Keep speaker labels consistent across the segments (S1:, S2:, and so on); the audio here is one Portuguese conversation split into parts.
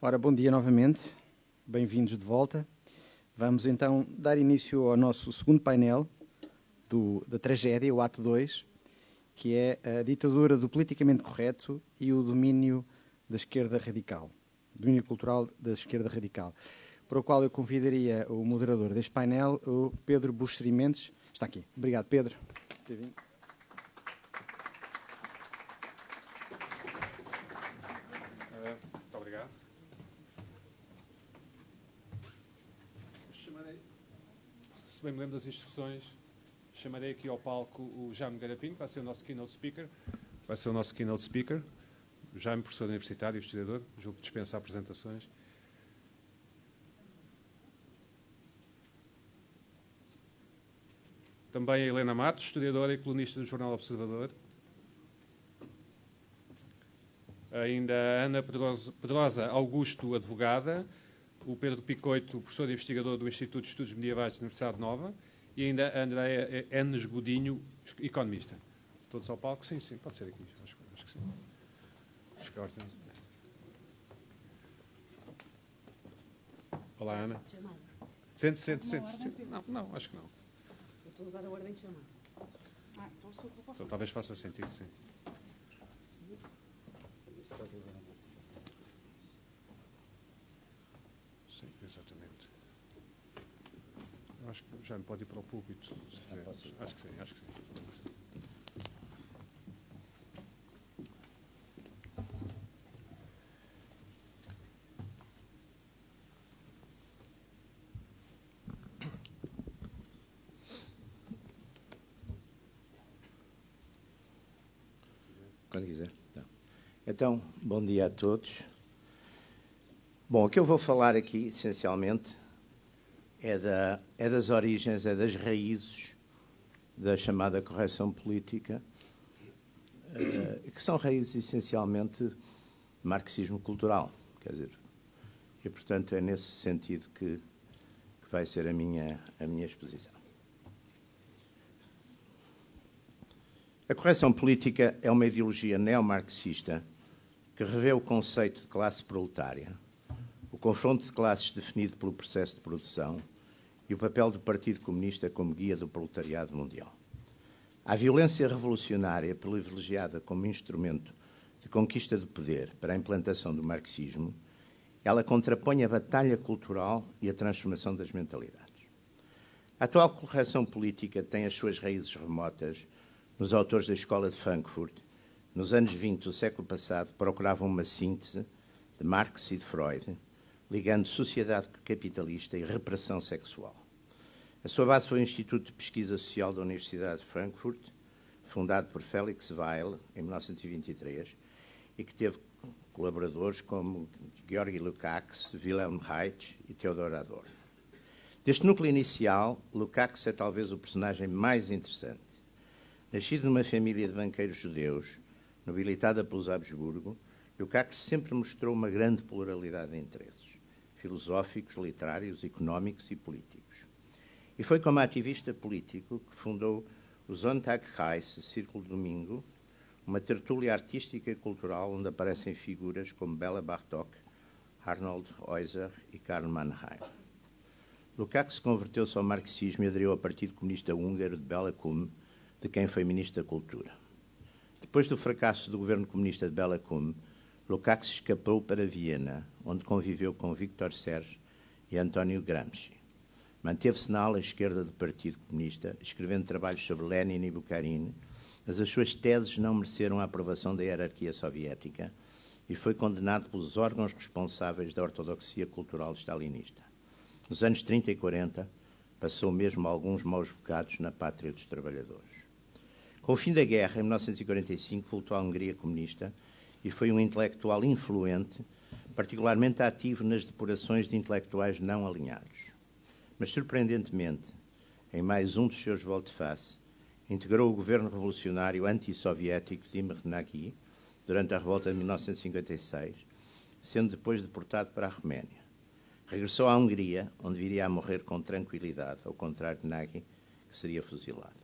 S1: Ora, bom dia novamente, bem-vindos de volta. Vamos então dar início ao nosso segundo painel da tragédia, o ato 2, que é a ditadura do politicamente correto e o domínio da esquerda radical, o domínio cultural da esquerda radical, para o qual eu convidaria o moderador deste painel, o Pedro Buxeri Mendes. Está aqui. Obrigado, Pedro.
S2: Muito obrigado. Se bem me lembro das instruções, chamarei aqui ao palco o Jaime Garapinho, que vai ser o nosso keynote speaker. O Jaime, professor universitário e historiador, julgo que dispensa apresentações. Também a Helena Matos, historiadora e colunista do Jornal Observador. Ainda a Ana Pedrosa Augusto, advogada. O Pedro Picoito, professor e investigador do Instituto de Estudos Medievais da Universidade Nova. E ainda a Andréa Enes Godinho, economista. Todos ao palco? Sim, sim, pode ser aqui. Acho que sim. Acho que é ótimo. Olá, Ana. Sente-se. Não, acho que não.
S3: Eu estou a usar a ordem de chamar.
S2: Então, talvez faça sentido, sim. Sim, exatamente. Eu acho que já me pode ir para o púlpito, se quiser. Acho que sim.
S4: Quando quiser. Então, bom dia a todos. Bom, o que eu vou falar aqui, essencialmente, é das origens, é das raízes da chamada correção política, que são raízes, essencialmente, de marxismo cultural. Quer dizer, e, portanto, é nesse sentido que vai ser a minha exposição. A correção política é uma ideologia neomarxista que revê o conceito de classe proletária, o confronto de classes definido pelo processo de produção e o papel do Partido Comunista como guia do proletariado mundial. A violência revolucionária privilegiada como instrumento de conquista do poder para a implantação do marxismo, ela contrapõe a batalha cultural e a transformação das mentalidades. A atual correção política tem as suas raízes remotas nos autores da Escola de Frankfurt, nos anos 20 do século passado, procuravam uma síntese de Marx e de Freud, ligando sociedade capitalista e repressão sexual. A sua base foi o Instituto de Pesquisa Social da Universidade de Frankfurt, fundado por Felix Weil, em 1923, e que teve colaboradores como Georgi Lukács, Wilhelm Reich e Theodor Adorno. Deste núcleo inicial, Lukács é talvez o personagem mais interessante. Nascido numa família de banqueiros judeus, nobilitada pelos Habsburgo, Lukács sempre mostrou uma grande pluralidade de interesses, filosóficos, literários, económicos e políticos. E foi como ativista político que fundou o Sonntagkreis, Círculo de Domingo, uma tertúlia artística e cultural onde aparecem figuras como Béla Bartók, Arnold Heuser e Karl Mannheim. Lukács converteu-se ao marxismo e aderiu ao Partido Comunista Húngaro de Béla Kun, de quem foi Ministro da Cultura. Depois do fracasso do governo comunista de Béla Kun, Lukács escapou para Viena, onde conviveu com Victor Serge e António Gramsci. Manteve-se na ala esquerda do Partido Comunista, escrevendo trabalhos sobre Lenin e Bukharin, mas as suas teses não mereceram a aprovação da hierarquia soviética e foi condenado pelos órgãos responsáveis da ortodoxia cultural stalinista. Nos anos 30 e 40, passou mesmo alguns maus bocados na pátria dos trabalhadores. Com o fim da guerra, em 1945, voltou à Hungria comunista e foi um intelectual influente, particularmente ativo nas depurações de intelectuais não alinhados. Mas, surpreendentemente, em mais um dos seus volte-face, integrou o governo revolucionário anti-soviético de Imre Nagy durante a revolta de 1956, sendo depois deportado para a Roménia. Regressou à Hungria, onde viria a morrer com tranquilidade, ao contrário de Nagy, que seria fuzilado.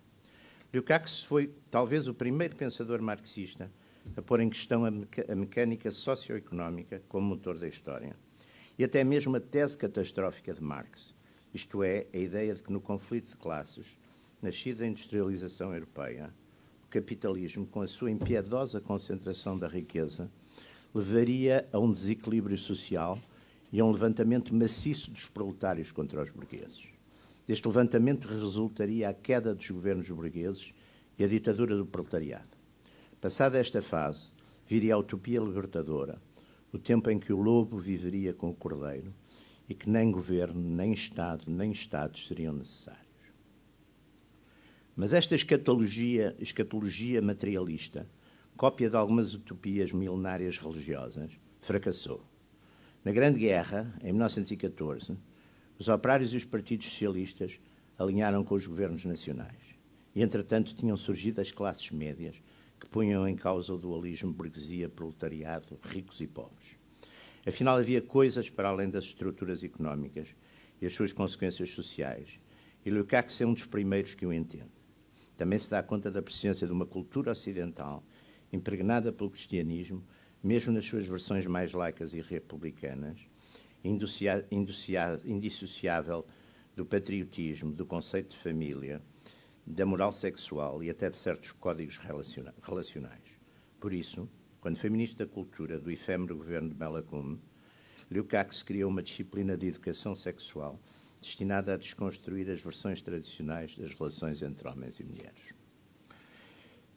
S4: Lukács foi talvez o primeiro pensador marxista a pôr em questão a mecânica socioeconómica como motor da história e até mesmo a tese catastrófica de Marx, isto é, a ideia de que no conflito de classes, nascido da industrialização europeia, o capitalismo, com a sua impiedosa concentração da riqueza, levaria a um desequilíbrio social e a um levantamento maciço dos proletários contra os burgueses. Deste levantamento resultaria a queda dos governos burgueses e a ditadura do proletariado. Passada esta fase, viria a utopia libertadora, o tempo em que o lobo viveria com o cordeiro e que nem governo, nem Estado, nem Estados seriam necessários. Mas esta escatologia materialista, cópia de algumas utopias milenárias religiosas, fracassou. Na Grande Guerra, em 1914, os operários e os partidos socialistas alinharam com os governos nacionais. E, entretanto, tinham surgido as classes médias que punham em causa o dualismo burguesia-proletariado, ricos e pobres. Afinal, havia coisas para além das estruturas económicas e as suas consequências sociais, e Lukács é um dos primeiros que o entende. Também se dá conta da presença de uma cultura ocidental impregnada pelo cristianismo, mesmo nas suas versões mais laicas e republicanas, indissociável do patriotismo, do conceito de família, da moral sexual e até de certos códigos relacionais. Por isso, quando foi Ministro da Cultura do efêmero governo de Bela Kun, Lukács criou uma disciplina de educação sexual destinada a desconstruir as versões tradicionais das relações entre homens e mulheres.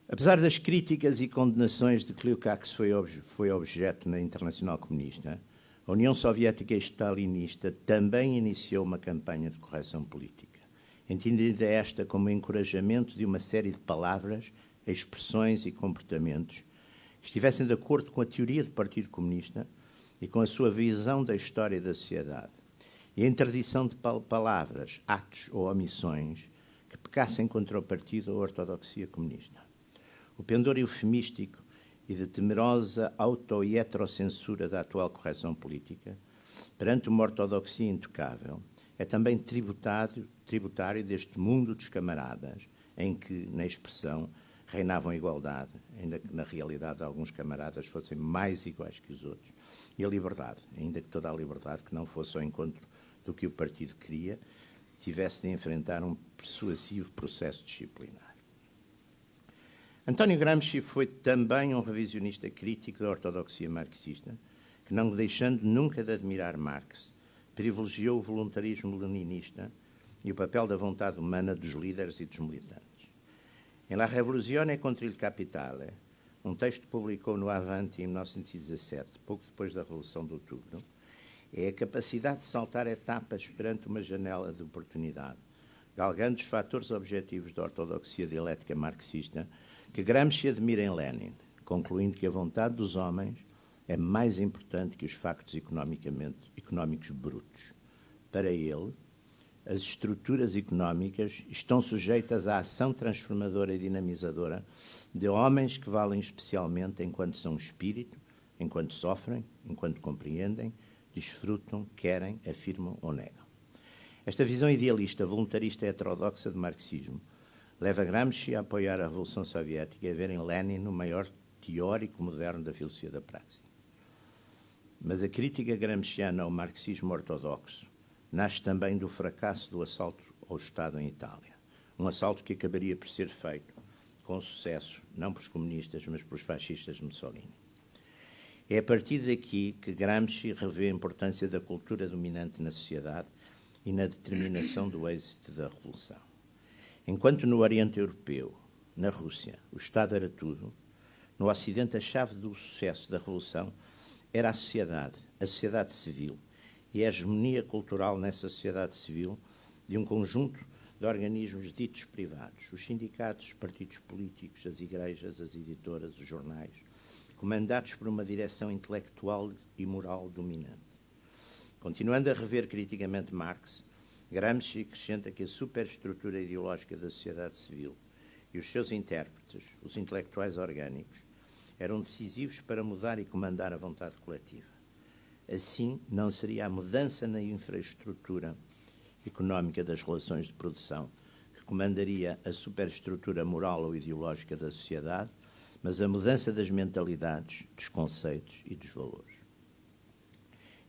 S4: Apesar das críticas e condenações de que Lukács foi objeto na Internacional Comunista, a União Soviética Stalinista também iniciou uma campanha de correção política, entendida esta como encorajamento de uma série de palavras, expressões e comportamentos que estivessem de acordo com a teoria do Partido Comunista e com a sua visão da história e da sociedade, e a interdição de palavras, atos ou omissões que pecassem contra o partido ou a ortodoxia comunista. O pendor eufemístico e de temerosa auto- e heterocensura da atual correção política, perante uma ortodoxia intocável, é também tributário deste mundo dos camaradas, em que, na expressão, reinavam a igualdade, ainda que na realidade alguns camaradas fossem mais iguais que os outros, e a liberdade, ainda que toda a liberdade que não fosse ao encontro do que o partido queria, tivesse de enfrentar um persuasivo processo disciplinar. António Gramsci foi também um revisionista crítico da ortodoxia marxista, que, não deixando nunca de admirar Marx, privilegiou o voluntarismo leninista e o papel da vontade humana dos líderes e dos militantes. Em La Rivoluzione contro il Capitale, um texto que publicou no Avanti em 1917, pouco depois da Revolução de Outubro, é a capacidade de saltar etapas perante uma janela de oportunidade, galgando os fatores objetivos da ortodoxia dialética marxista que Gramsci admira em Lenin, concluindo que a vontade dos homens é mais importante que os factos económicos brutos. Para ele, as estruturas económicas estão sujeitas à ação transformadora e dinamizadora de homens que valem especialmente enquanto são espírito, enquanto sofrem, enquanto compreendem, desfrutam, querem, afirmam ou negam. Esta visão idealista, voluntarista e heterodoxa de marxismo leva Gramsci a apoiar a Revolução Soviética e a ver em Lenin o maior teórico moderno da filosofia da praxis. Mas a crítica gramsciana ao marxismo ortodoxo nasce também do fracasso do assalto ao Estado em Itália. Um assalto que acabaria por ser feito com sucesso, não pelos comunistas, mas pelos fascistas de Mussolini. É a partir daqui que Gramsci revê a importância da cultura dominante na sociedade e na determinação do êxito da Revolução. Enquanto no Oriente Europeu, na Rússia, o Estado era tudo, no Ocidente a chave do sucesso da Revolução era a sociedade civil, e a hegemonia cultural nessa sociedade civil de um conjunto de organismos ditos privados, os sindicatos, os partidos políticos, as igrejas, as editoras, os jornais, comandados por uma direção intelectual e moral dominante. Continuando a rever criticamente Marx, Gramsci acrescenta que a superestrutura ideológica da sociedade civil e os seus intérpretes, os intelectuais orgânicos, eram decisivos para mudar e comandar a vontade coletiva. Assim, não seria a mudança na infraestrutura económica das relações de produção que comandaria a superestrutura moral ou ideológica da sociedade, mas a mudança das mentalidades, dos conceitos e dos valores.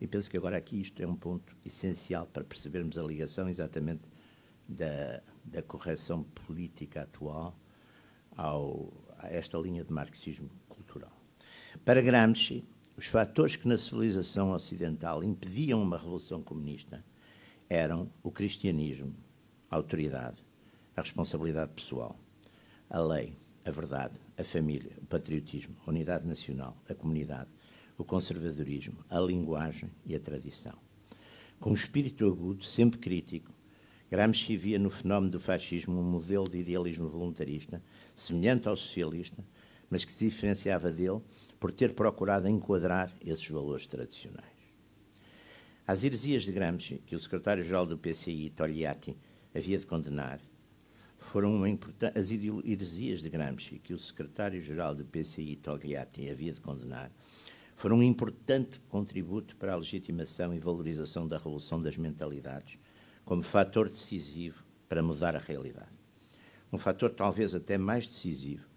S4: E penso que agora aqui isto é um ponto essencial para percebermos a ligação exatamente da correção política atual a esta linha de marxismo cultural. Para Gramsci, os fatores que na civilização ocidental impediam uma revolução comunista eram o cristianismo, a autoridade, a responsabilidade pessoal, a lei, a verdade, a família, o patriotismo, a unidade nacional, a comunidade, o conservadorismo, a linguagem e a tradição. Com um espírito agudo, sempre crítico, Gramsci via no fenómeno do fascismo um modelo de idealismo voluntarista, semelhante ao socialista, mas que se diferenciava dele por ter procurado enquadrar esses valores tradicionais. As heresias de Gramsci, que o secretário-geral do PCI, Togliatti, havia de condenar, foram as heresias de Gramsci, que o secretário-geral do PCI, Togliatti, havia de condenar, foram um importante contributo para a legitimação e valorização da revolução das mentalidades como fator decisivo para mudar a realidade. Um fator talvez até mais decisivo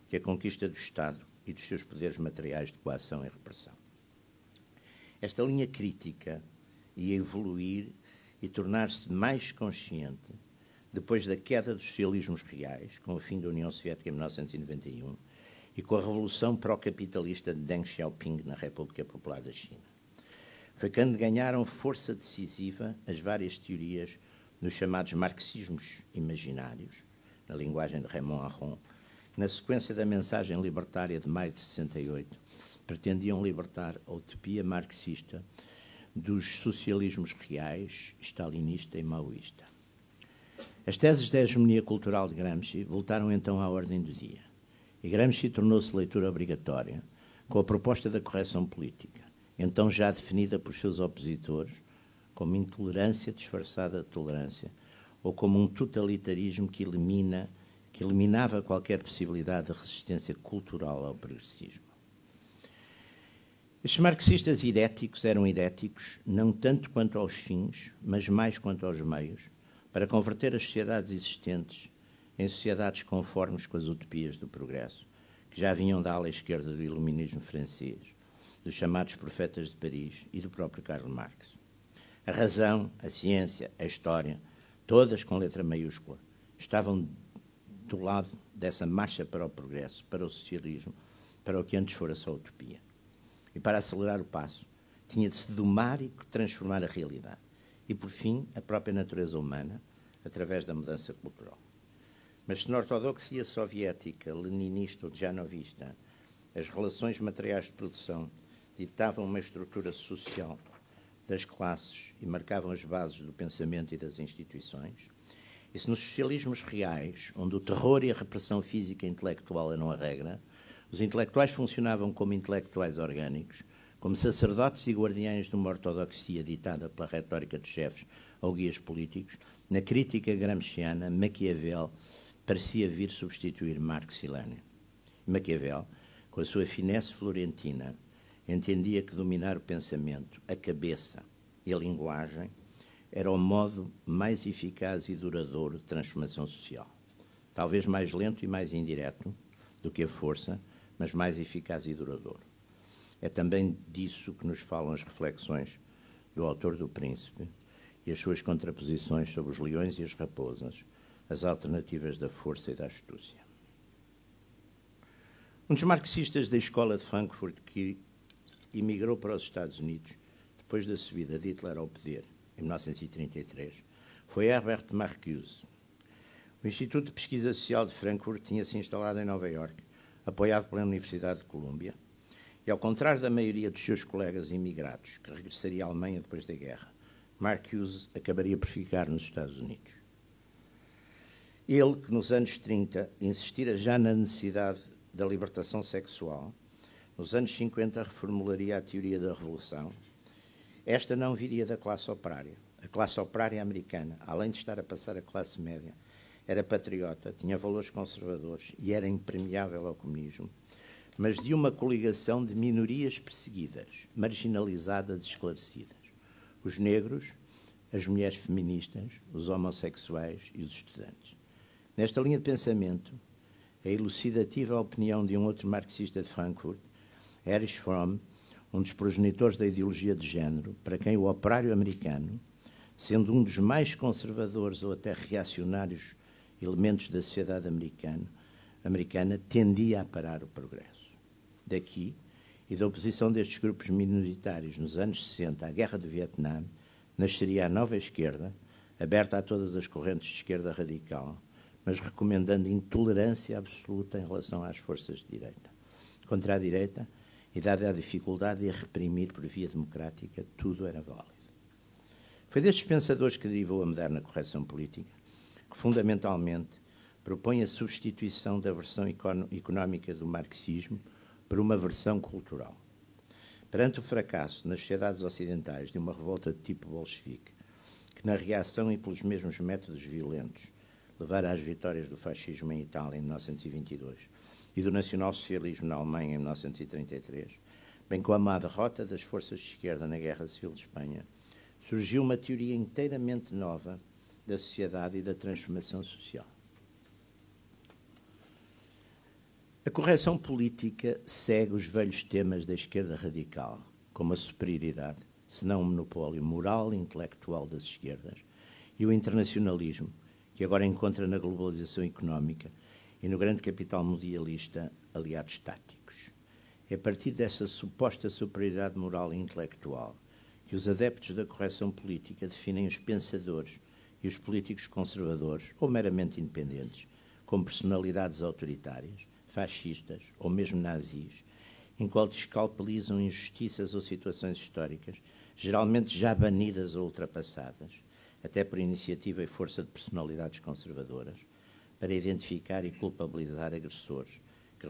S4: que a conquista do Estado e dos seus poderes materiais de coação e repressão. Esta linha crítica ia evoluir e tornar-se mais consciente depois da queda dos socialismos reais, com o fim da União Soviética em 1991 e com a revolução pró-capitalista de Deng Xiaoping na República Popular da China. Foi quando ganharam força decisiva as várias teorias dos chamados marxismos imaginários, na linguagem de Raymond Aron, que, na sequência da mensagem libertária de maio de 68, pretendiam libertar a utopia marxista dos socialismos reais, stalinista e maoísta. As teses da hegemonia cultural de Gramsci voltaram então à ordem do dia, e Gramsci tornou-se leitura obrigatória com a proposta da correção política, então já definida por seus opositores como intolerância disfarçada de tolerância ou como um totalitarismo que eliminava qualquer possibilidade de resistência cultural ao progressismo. Estes marxistas idéticos eram idéticos não tanto quanto aos fins, mas mais quanto aos meios, para converter as sociedades existentes em sociedades conformes com as utopias do progresso, que já vinham da ala esquerda do iluminismo francês, dos chamados profetas de Paris e do próprio Karl Marx. A razão, a ciência, a história, todas com letra maiúscula, estavam do lado dessa marcha para o progresso, para o socialismo, para o que antes fora só utopia. E para acelerar o passo, tinha de se domar e transformar a realidade. E, por fim, a própria natureza humana, através da mudança cultural. Mas se na ortodoxia soviética, leninista ou janovista, as relações materiais de produção ditavam uma estrutura social das classes e marcavam as bases do pensamento e das instituições, e se nos socialismos reais, onde o terror e a repressão física e intelectual eram a regra, os intelectuais funcionavam como intelectuais orgânicos, como sacerdotes e guardiães de uma ortodoxia ditada pela retórica dos chefes ou guias políticos, na crítica gramsciana, Maquiavel parecia vir substituir Marx e Lenin. Maquiavel, com a sua finesse florentina, entendia que dominar o pensamento, a cabeça e a linguagem era o modo mais eficaz e duradouro de transformação social. Talvez mais lento e mais indireto do que a força, mas mais eficaz e duradouro. É também disso que nos falam as reflexões do autor do Príncipe e as suas contraposições sobre os leões e as raposas, as alternativas da força e da astúcia. Um dos marxistas da escola de Frankfurt que emigrou para os Estados Unidos depois da subida de Hitler ao poder, em 1933, foi Herbert Marcuse. O Instituto de Pesquisa Social de Frankfurt tinha-se instalado em Nova Iorque, apoiado pela Universidade de Colômbia, e, ao contrário da maioria dos seus colegas imigrados, que regressaria à Alemanha depois da guerra, Marcuse acabaria por ficar nos Estados Unidos. Ele, que nos anos 30 insistira já na necessidade da libertação sexual, nos anos 50 reformularia a teoria da revolução. Esta não viria da classe operária. A classe operária americana, além de estar a passar a classe média, era patriota, tinha valores conservadores e era impermeável ao comunismo, mas de uma coligação de minorias perseguidas, marginalizadas e esclarecidas. Os negros, as mulheres feministas, os homossexuais e os estudantes. Nesta linha de pensamento, a elucidativa opinião de um outro marxista de Frankfurt, Erich Fromm, um dos progenitores da ideologia de género, para quem o operário americano, sendo um dos mais conservadores ou até reacionários elementos da sociedade americana, tendia a parar o progresso. Daqui, e da oposição destes grupos minoritários nos anos 60 à Guerra do Vietnã, nasceria a nova esquerda, aberta a todas as correntes de esquerda radical, mas recomendando intolerância absoluta em relação às forças de direita. Contra a direita, e dada a dificuldade de a reprimir por via democrática, tudo era válido. Foi destes pensadores que derivou a moderna correção política, que fundamentalmente propõe a substituição da versão económica do marxismo por uma versão cultural. Perante o fracasso nas sociedades ocidentais de uma revolta de tipo bolchevique, que na reação e pelos mesmos métodos violentos levara às vitórias do fascismo em Itália em 1922 e do nacionalsocialismo na Alemanha em 1933, bem como a derrota das forças de esquerda na Guerra Civil de Espanha, surgiu uma teoria inteiramente nova da sociedade e da transformação social. A correção política segue os velhos temas da esquerda radical, como a superioridade, se não o monopólio moral e intelectual das esquerdas, e o internacionalismo, que agora encontra na globalização económica e no grande capital mundialista aliados táticos. É a partir dessa suposta superioridade moral e intelectual que os adeptos da correção política definem os pensadores e os políticos conservadores, ou meramente independentes, como personalidades autoritárias, fascistas ou mesmo nazis, enquanto escalpelizam injustiças ou situações históricas, geralmente já banidas ou ultrapassadas, até por iniciativa e força de personalidades conservadoras, para identificar e culpabilizar agressores que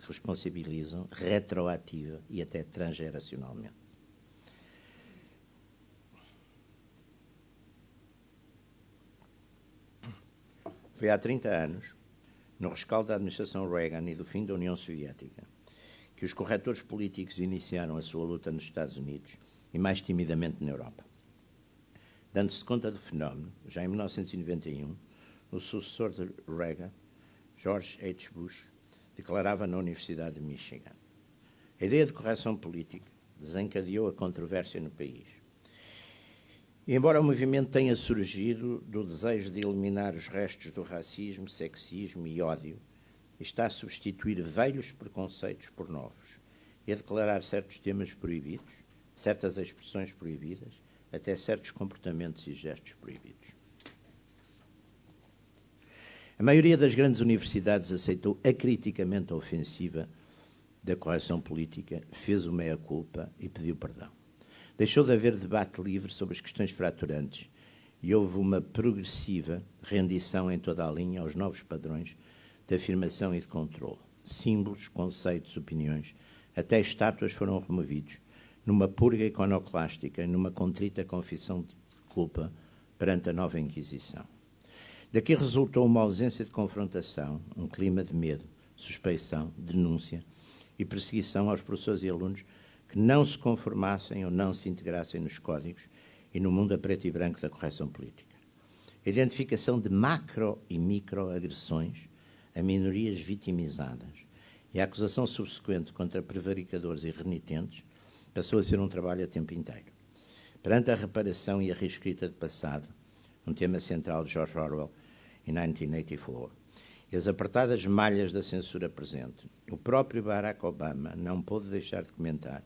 S4: responsabilizam retroativa e até transgeracionalmente. Foi há 30 anos, no rescaldo da administração Reagan e do fim da União Soviética, que os corretores políticos iniciaram a sua luta nos Estados Unidos e mais timidamente na Europa. Dando-se conta do fenómeno, já em 1991, o sucessor de Reagan, George H. Bush, declarava na Universidade de Michigan: a ideia de correção política desencadeou a controvérsia no país. E, embora o movimento tenha surgido do desejo de eliminar os restos do racismo, sexismo e ódio, está a substituir velhos preconceitos por novos e a declarar certos temas proibidos, certas expressões proibidas, até certos comportamentos e gestos proibidos. A maioria das grandes universidades aceitou acriticamente a ofensiva da correção política, fez o meia-culpa e pediu perdão. Deixou de haver debate livre sobre as questões fraturantes e houve uma progressiva rendição em toda a linha aos novos padrões de afirmação e de controle. Símbolos, conceitos, opiniões, até estátuas foram removidos numa purga iconoclástica e numa contrita confissão de culpa perante a nova Inquisição. Daqui resultou uma ausência de confrontação, um clima de medo, suspeição, denúncia e perseguição aos professores e alunos que não se conformassem ou não se integrassem nos códigos e no mundo a preto e branco da correção política. A identificação de macro e microagressões a minorias vitimizadas e a acusação subsequente contra prevaricadores e renitentes passou a ser um trabalho a tempo inteiro. Perante a reparação e a reescrita de passado, um tema central de George Orwell em 1984, e as apertadas malhas da censura presente, o próprio Barack Obama não pôde deixar de comentar,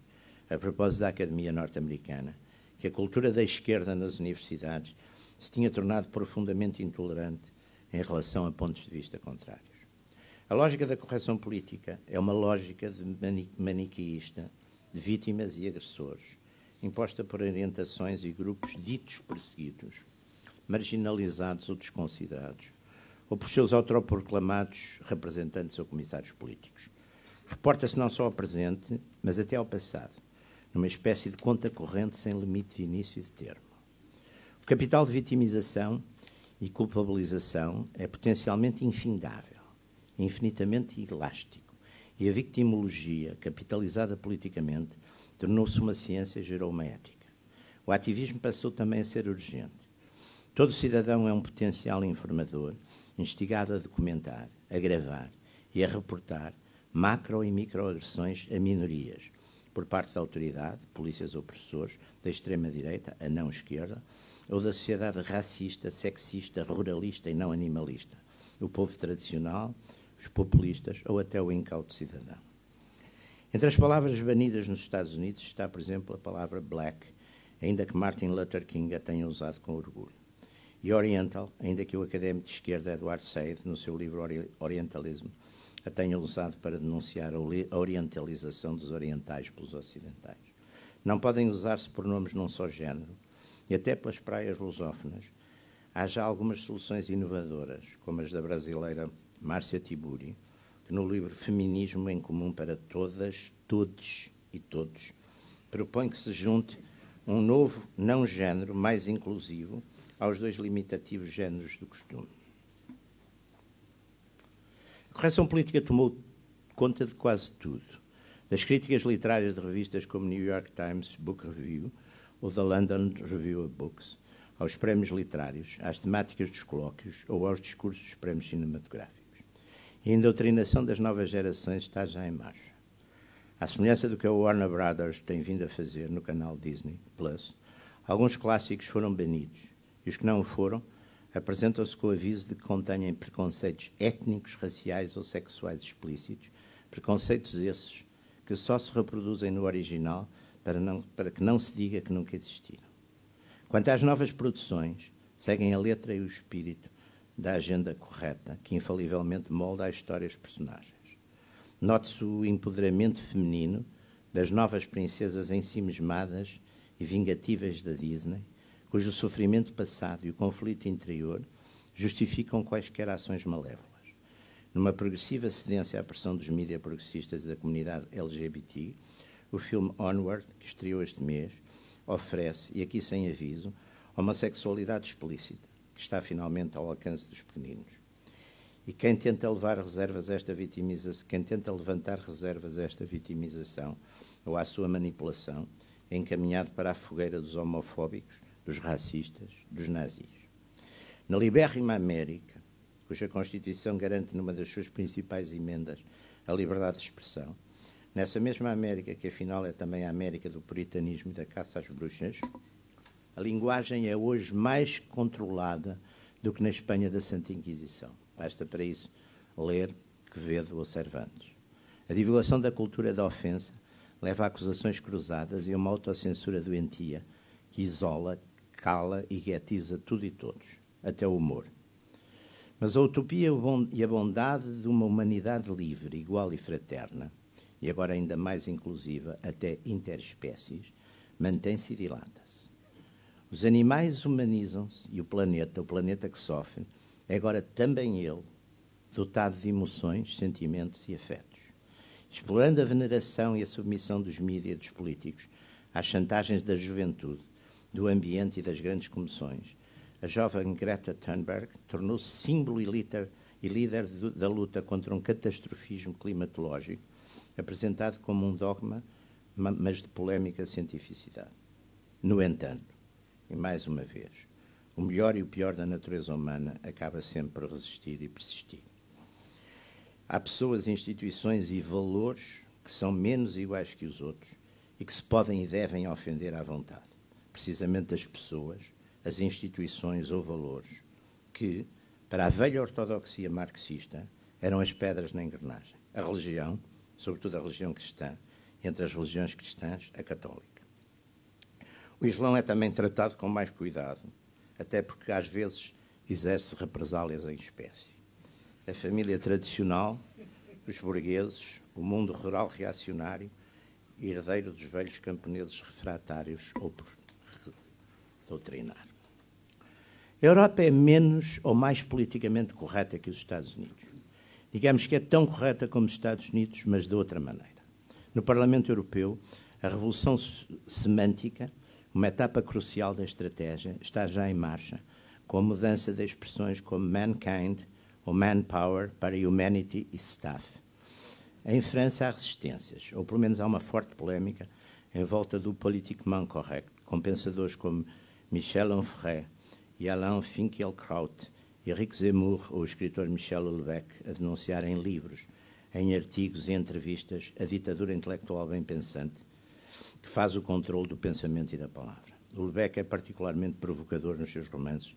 S4: a propósito da Academia Norte-Americana, que a cultura da esquerda nas universidades se tinha tornado profundamente intolerante em relação a pontos de vista contrários. A lógica da correção política é uma lógica maniqueísta de vítimas e agressores, imposta por orientações e grupos ditos perseguidos, marginalizados ou desconsiderados, ou por seus autoproclamados representantes ou comissários políticos. Reporta-se não só ao presente, mas até ao passado, numa espécie de conta corrente sem limite de início e de termo. O capital de vitimização e culpabilização é potencialmente infindável, infinitamente elástico, e a victimologia, capitalizada politicamente, tornou-se uma ciência e gerou uma ética. O ativismo passou também a ser urgente. Todo cidadão é um potencial informador, instigado a documentar, a gravar e a reportar macro e microagressões a minorias, por parte da autoridade, polícias ou professores, da extrema-direita, a não-esquerda, ou da sociedade racista, sexista, ruralista e não animalista, o povo tradicional, os populistas ou até o incauto cidadão. Entre as palavras banidas nos Estados Unidos está, por exemplo, a palavra black, ainda que Martin Luther King a tenha usado com orgulho. E oriental, ainda que o académico de esquerda Edward Said, no seu livro Orientalismo, a tenha usado para denunciar a orientalização dos orientais pelos ocidentais. Não podem usar-se por nomes num só género, e até pelas praias lusófonas. Há já algumas soluções inovadoras, como as da brasileira Márcia Tiburi, que no livro Feminismo em Comum para Todas, Todos e Todos, propõe que se junte um novo não-género mais inclusivo aos dois limitativos géneros do costume. A correção política tomou conta de quase tudo, das críticas literárias de revistas como New York Times Book Review ou da London Review of Books, aos prémios literários, às temáticas dos colóquios ou aos discursos dos prémios cinematográficos. E a indoutrinação das novas gerações está já em marcha. À semelhança do que a Warner Brothers tem vindo a fazer no canal Disney Plus, alguns clássicos foram banidos e os que não o foram apresentam-se com o aviso de que contêm preconceitos étnicos, raciais ou sexuais explícitos, preconceitos esses que só se reproduzem no original para que não se diga que nunca existiram. Quanto às novas produções, seguem a letra e o espírito da agenda correta, que infalivelmente molda a história e os personagens. Note-se o empoderamento feminino das novas princesas ensimismadas e vingativas da Disney, cujo sofrimento passado e o conflito interior justificam quaisquer ações malévolas. Numa progressiva cedência à pressão dos mídias progressistas e da comunidade LGBT, o filme Onward, que estreou este mês, oferece, e aqui sem aviso, homossexualidade explícita, que está finalmente ao alcance dos pequeninos. E quem tenta levantar reservas a esta vitimização ou à sua manipulação é encaminhado para a fogueira dos homofóbicos, dos racistas, dos nazis. Na libérrima América, cuja Constituição garante numa das suas principais emendas a liberdade de expressão, nessa mesma América, que afinal é também a América do puritanismo e da caça às bruxas, a linguagem é hoje mais controlada do que na Espanha da Santa Inquisição. Basta para isso ler Quevedo ou Cervantes. A divulgação da cultura da ofensa leva a acusações cruzadas e a uma autocensura doentia que isola, cala e guetiza tudo e todos, até o humor. Mas a utopia e a bondade de uma humanidade livre, igual e fraterna, e agora ainda mais inclusiva, até interespécies, mantém-se e dilata-se. Os animais humanizam-se e o planeta que sofre, é agora também ele, dotado de emoções, sentimentos e afetos. Explorando a veneração e a submissão dos mídias e dos políticos às chantagens da juventude, do ambiente e das grandes comoções, a jovem Greta Thunberg tornou-se símbolo e líder da luta contra um catastrofismo climatológico, apresentado como um dogma, mas de polémica cientificidade. No entanto, e mais uma vez, o melhor e o pior da natureza humana acaba sempre por resistir e persistir. Há pessoas, instituições e valores que são menos iguais que os outros e que se podem e devem ofender à vontade. Precisamente as pessoas, as instituições ou valores que, para a velha ortodoxia marxista, eram as pedras na engrenagem. A religião, sobretudo a religião cristã, entre as religiões cristãs, a católica. O Islão é também tratado com mais cuidado, até porque às vezes exerce represálias em espécie. A família tradicional, os burgueses, o mundo rural reacionário, herdeiro dos velhos camponeses refratários ou por doutrinar. A Europa é menos ou mais politicamente correta que os Estados Unidos. Digamos que é tão correta como os Estados Unidos, mas de outra maneira. No Parlamento Europeu, a revolução semântica, uma etapa crucial da estratégia, está já em marcha, com a mudança de expressões como mankind ou manpower para humanity e staff. Em França há resistências, ou pelo menos há uma forte polémica em volta do politiquement correct, com pensadores como Michel Onfray e Alain Finkielkraut, Éric Zemmour ou o escritor Michel Houellebecq a denunciar em livros, em artigos e entrevistas a ditadura intelectual bem pensante que faz o controle do pensamento e da palavra. Houellebecq é particularmente provocador nos seus romances,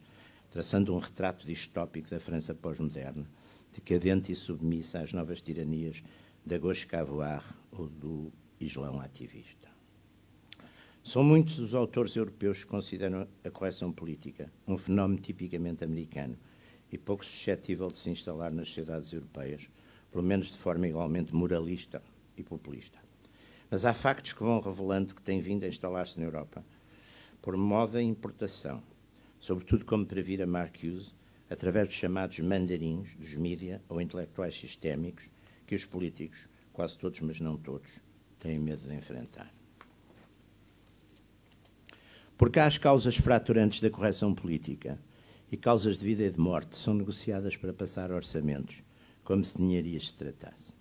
S4: traçando um retrato distópico da França pós-moderna, decadente e submissa às novas tiranias da gauche cavoir ou do islão ativista. São muitos os autores europeus que consideram a correção política um fenómeno tipicamente americano e pouco suscetível de se instalar nas sociedades europeias, pelo menos de forma igualmente moralista e populista. Mas há factos que vão revelando que têm vindo a instalar-se na Europa por moda e importação, sobretudo como previra Marcuse, através dos chamados mandarins, dos mídia ou intelectuais sistémicos, que os políticos, quase todos, mas não todos, têm medo de enfrentar. Porque as causas fraturantes da correção política e causas de vida e de morte são negociadas para passar orçamentos, como se ninharias se tratasse.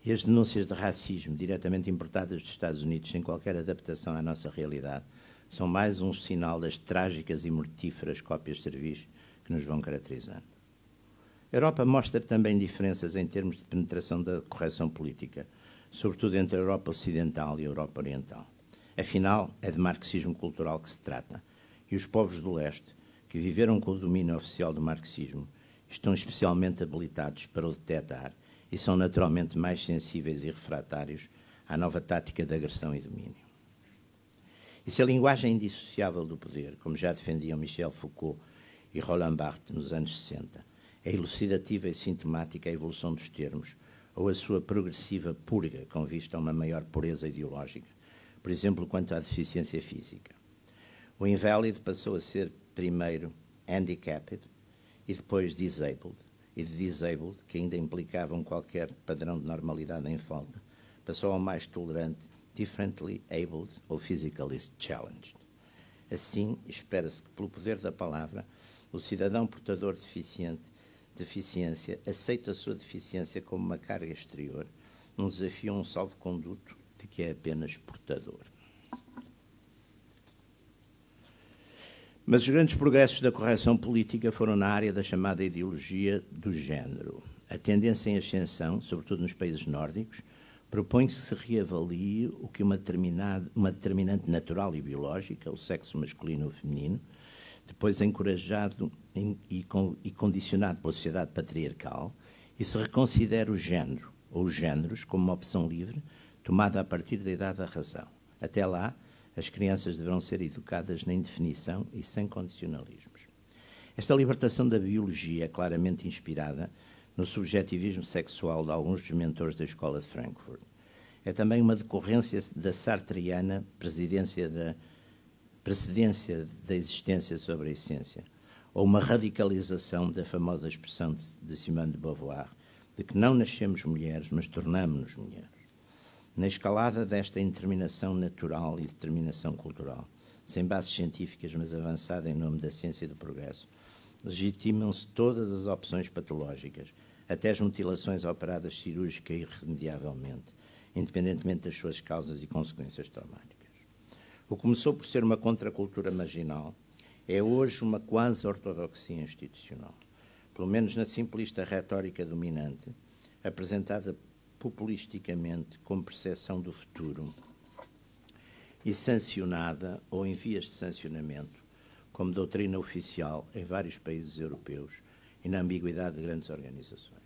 S4: E as denúncias de racismo diretamente importadas dos Estados Unidos, sem qualquer adaptação à nossa realidade, são mais um sinal das trágicas e mortíferas cópias de serviço que nos vão caracterizando. A Europa mostra também diferenças em termos de penetração da correção política, sobretudo entre a Europa Ocidental e a Europa Oriental. Afinal, é de marxismo cultural que se trata, e os povos do leste, que viveram com o domínio oficial do marxismo, estão especialmente habilitados para o detectar e são naturalmente mais sensíveis e refratários à nova tática de agressão e domínio. E se a linguagem é indissociável do poder, como já defendiam Michel Foucault e Roland Barthes nos anos 60, é elucidativa e sintomática a evolução dos termos ou a sua progressiva purga com vista a uma maior pureza ideológica, por exemplo, quanto à deficiência física. O inválido passou a ser primeiro handicapped e depois disabled, e de disabled, que ainda implicavam qualquer padrão de normalidade em falta, passou ao mais tolerante differently abled ou physically challenged. Assim, espera-se que, pelo poder da palavra, o cidadão portador de deficiência aceita a sua deficiência como uma carga exterior, um desafio a um salvo-conduto de que é apenas portador. Mas os grandes progressos da correção política foram na área da chamada ideologia do género. A tendência em ascensão, sobretudo nos países nórdicos, propõe que se reavalie o que uma determinante natural e biológica, o sexo masculino ou feminino, depois encorajado e condicionado pela sociedade patriarcal, e se reconsidera o género ou os géneros como uma opção livre, tomada a partir da idade da razão. Até lá, as crianças deverão ser educadas na indefinição e sem condicionalismos. Esta libertação da biologia é claramente inspirada no subjetivismo sexual de alguns dos mentores da Escola de Frankfurt. É também uma decorrência da sartreana precedência da existência sobre a essência, ou uma radicalização da famosa expressão de Simone de Beauvoir, de que não nascemos mulheres, mas tornamo-nos mulheres. Na escalada desta indeterminação natural e determinação cultural, sem bases científicas, mas avançada em nome da ciência e do progresso, legitimam-se todas as opções patológicas, até as mutilações operadas cirúrgica e irremediavelmente, independentemente das suas causas e consequências traumáticas. O que começou por ser uma contracultura marginal é hoje uma quase ortodoxia institucional, pelo menos na simplista retórica dominante, apresentada populisticamente como percepção do futuro e sancionada ou em vias de sancionamento como doutrina oficial em vários países europeus e na ambiguidade de grandes organizações.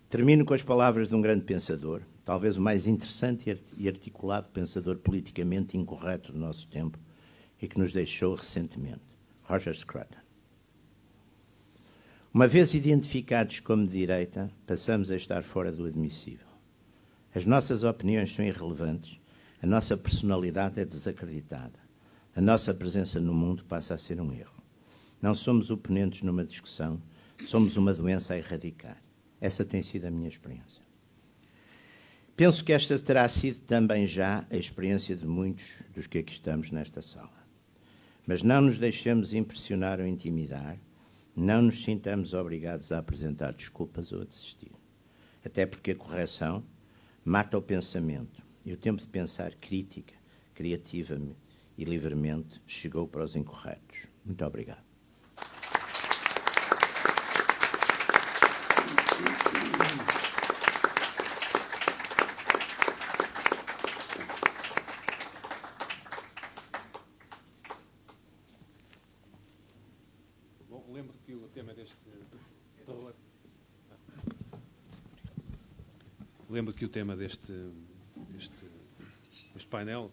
S4: Termino com as palavras de um grande pensador, talvez o mais interessante e articulado pensador politicamente incorreto do nosso tempo e que nos deixou recentemente, Roger Scruton. Uma vez identificados como de direita, passamos a estar fora do admissível. As nossas opiniões são irrelevantes, a nossa personalidade é desacreditada, a nossa presença no mundo passa a ser um erro. Não somos oponentes numa discussão, somos uma doença a erradicar. Essa tem sido a minha experiência. Penso que esta terá sido também já a experiência de muitos dos que aqui estamos nesta sala. Mas não nos deixemos impressionar ou intimidar, não nos sintamos obrigados a apresentar desculpas ou a desistir. Até porque a correção mata o pensamento e o tempo de pensar crítica, criativa e livremente chegou para os incorretos. Muito obrigado.
S2: lembro que o tema deste terror. Lembro que o tema deste painel,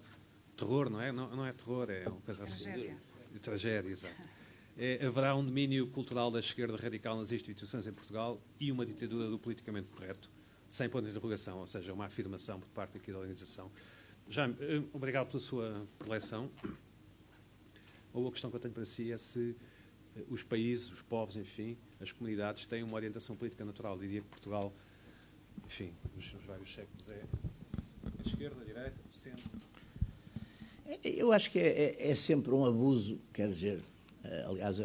S2: terror, não é? Não é terror, é uma coisa assim. Tragédia, exato. Haverá um domínio cultural da esquerda radical nas instituições em Portugal e uma ditadura do politicamente correto, sem ponto de interrogação, ou seja, uma afirmação por parte aqui da organização. Jaime, obrigado pela sua preleção. A outra questão que eu tenho para si é se os países, os povos, enfim, as comunidades têm uma orientação política natural. Eu diria que Portugal, enfim, nos vários séculos é a esquerda, a direita, o centro.
S5: Eu acho que é sempre um abuso, quer dizer, aliás,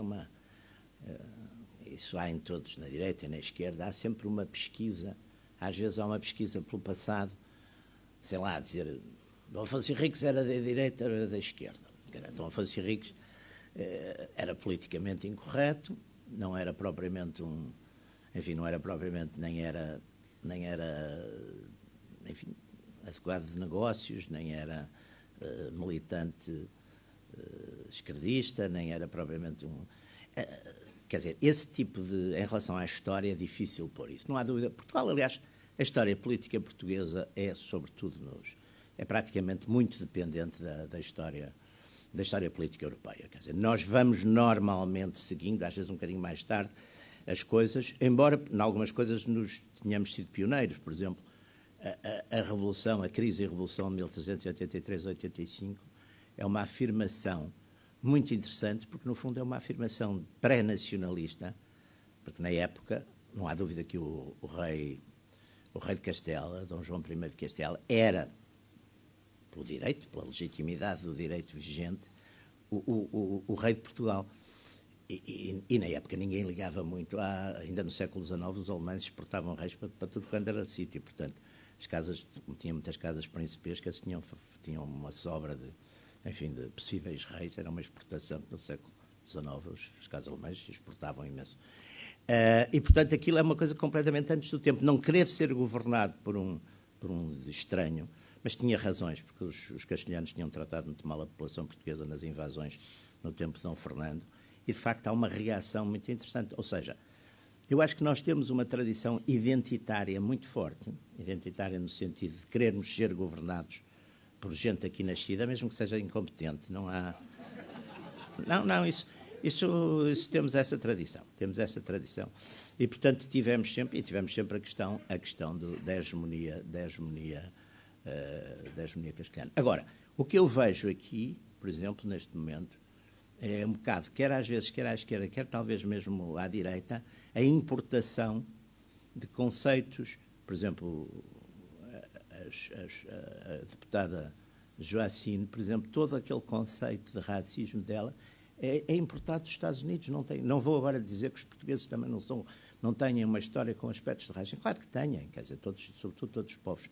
S5: isso há em todos, na direita e na esquerda, há sempre uma pesquisa, às vezes há uma pesquisa pelo passado, sei lá, dizer, Dom Afonso Henriques era da direita ou era da esquerda. Dom Afonso Henriques era politicamente incorreto, não era propriamente nem era, enfim, advogado de negócios, nem era militante esquerdista, nem era propriamente quer dizer, esse tipo de... Em relação à história é difícil pôr isso. Não há dúvida. Portugal, aliás, a história política portuguesa é, sobretudo, é praticamente muito dependente da história política europeia. Quer dizer, nós vamos normalmente seguindo, às vezes um bocadinho mais tarde, as coisas, embora em algumas coisas nos tenhamos sido pioneiros. Por exemplo, a crise e a revolução de 1383-85 é uma afirmação muito interessante, porque no fundo é uma afirmação pré-nacionalista, porque na época, não há dúvida que o rei de Castela, Dom João I de Castela, era, pelo direito, pela legitimidade do direito vigente, o rei de Portugal. E na época ninguém ligava muito, ainda no século XIX os alemães exportavam reis para tudo quando era sítio, portanto, tinha muitas casas principescas, tinham uma sobra de possíveis reis, era uma exportação no século XIX, os casas alemães exportavam imenso. E, portanto, aquilo é uma coisa completamente antes do tempo. Não querer ser governado por um estranho, mas tinha razões, porque os castelhanos tinham tratado muito mal a população portuguesa nas invasões no tempo de Dom Fernando, e, de facto, há uma reação muito interessante. Ou seja, eu acho que nós temos uma tradição identitária muito forte, identitária no sentido de querermos ser governados por gente aqui nascida, mesmo que seja incompetente. Não há... Isso temos essa tradição. E, portanto, tivemos sempre a questão da hegemonia castelhana. Agora, o que eu vejo aqui, por exemplo, neste momento, é um bocado, quer às vezes, quer à esquerda, quer talvez mesmo à direita, a importação de conceitos, por exemplo, a deputada Joacine, por exemplo, todo aquele conceito de racismo dela é importado dos Estados Unidos. Não vou agora dizer que os portugueses também não têm uma história com aspectos de racismo. Claro que têm, quer dizer, sobretudo todos os povos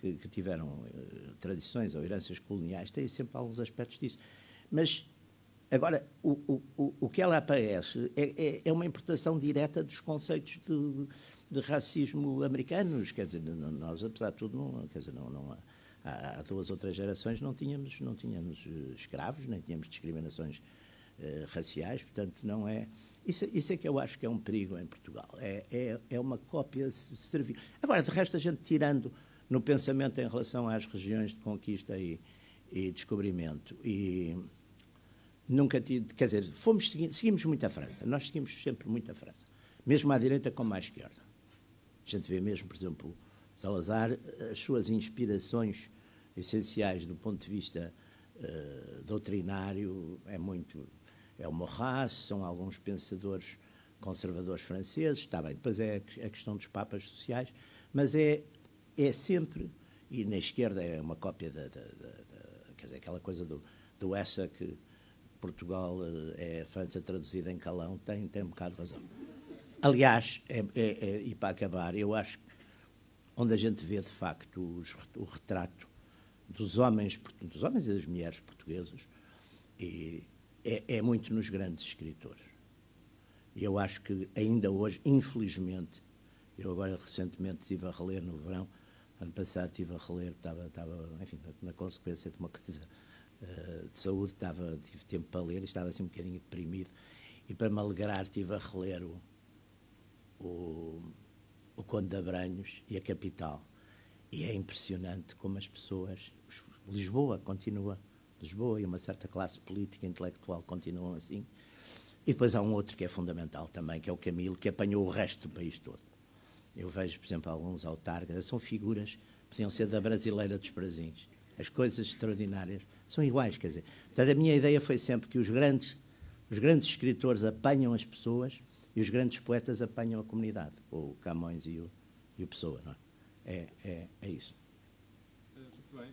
S5: que tiveram tradições ou heranças coloniais têm sempre alguns aspectos disso. Mas, agora, o que ela aparece é uma importação direta dos conceitos de racismo americanos. Quer dizer, nós, apesar de tudo, há 2 ou 3 gerações não tínhamos escravos, nem tínhamos discriminações raciais, portanto, não é... Isso é que eu acho que é um perigo em Portugal. É uma cópia servil. Agora, de resto, a gente tirando no pensamento em relação às regiões de conquista e descobrimento, e nunca tive... Quer dizer, seguimos muito a França. Nós seguimos sempre muito a França. Mesmo à direita como à esquerda. A gente vê mesmo, por exemplo, Salazar, as suas inspirações essenciais do ponto de vista doutrinário é o Maurras, são alguns pensadores conservadores franceses, está bem, depois é a questão dos papas sociais, mas é sempre, e na esquerda é uma cópia quer dizer, aquela coisa do Essa, que Portugal é a França traduzida em calão, tem um bocado de razão. Aliás, e para acabar, eu acho que onde a gente vê, de facto, o retrato dos homens e das mulheres portuguesas, é muito nos grandes escritores. E eu acho que ainda hoje, infelizmente, eu agora recentemente estive a reler no verão, ano passado estive a reler, estava enfim, na consequência de uma coisa de saúde, tive tempo para ler e estava assim um bocadinho deprimido. E para me alegrar estive a reler o Conde de Abranhos e a Capital. E é impressionante como as pessoas... Lisboa continua. Lisboa e uma certa classe política e intelectual continuam assim. E depois há um outro que é fundamental também, que é o Camilo, que apanhou o resto do país todo. Eu vejo, por exemplo, alguns autarcas, são figuras, podiam ser da Brasileira dos Brasins. As coisas extraordinárias são iguais, quer dizer. Portanto, a minha ideia foi sempre que os grandes escritores apanham as pessoas e os grandes poetas apanham a comunidade, o Camões e o Pessoa, não é? É isso.
S2: Muito bem.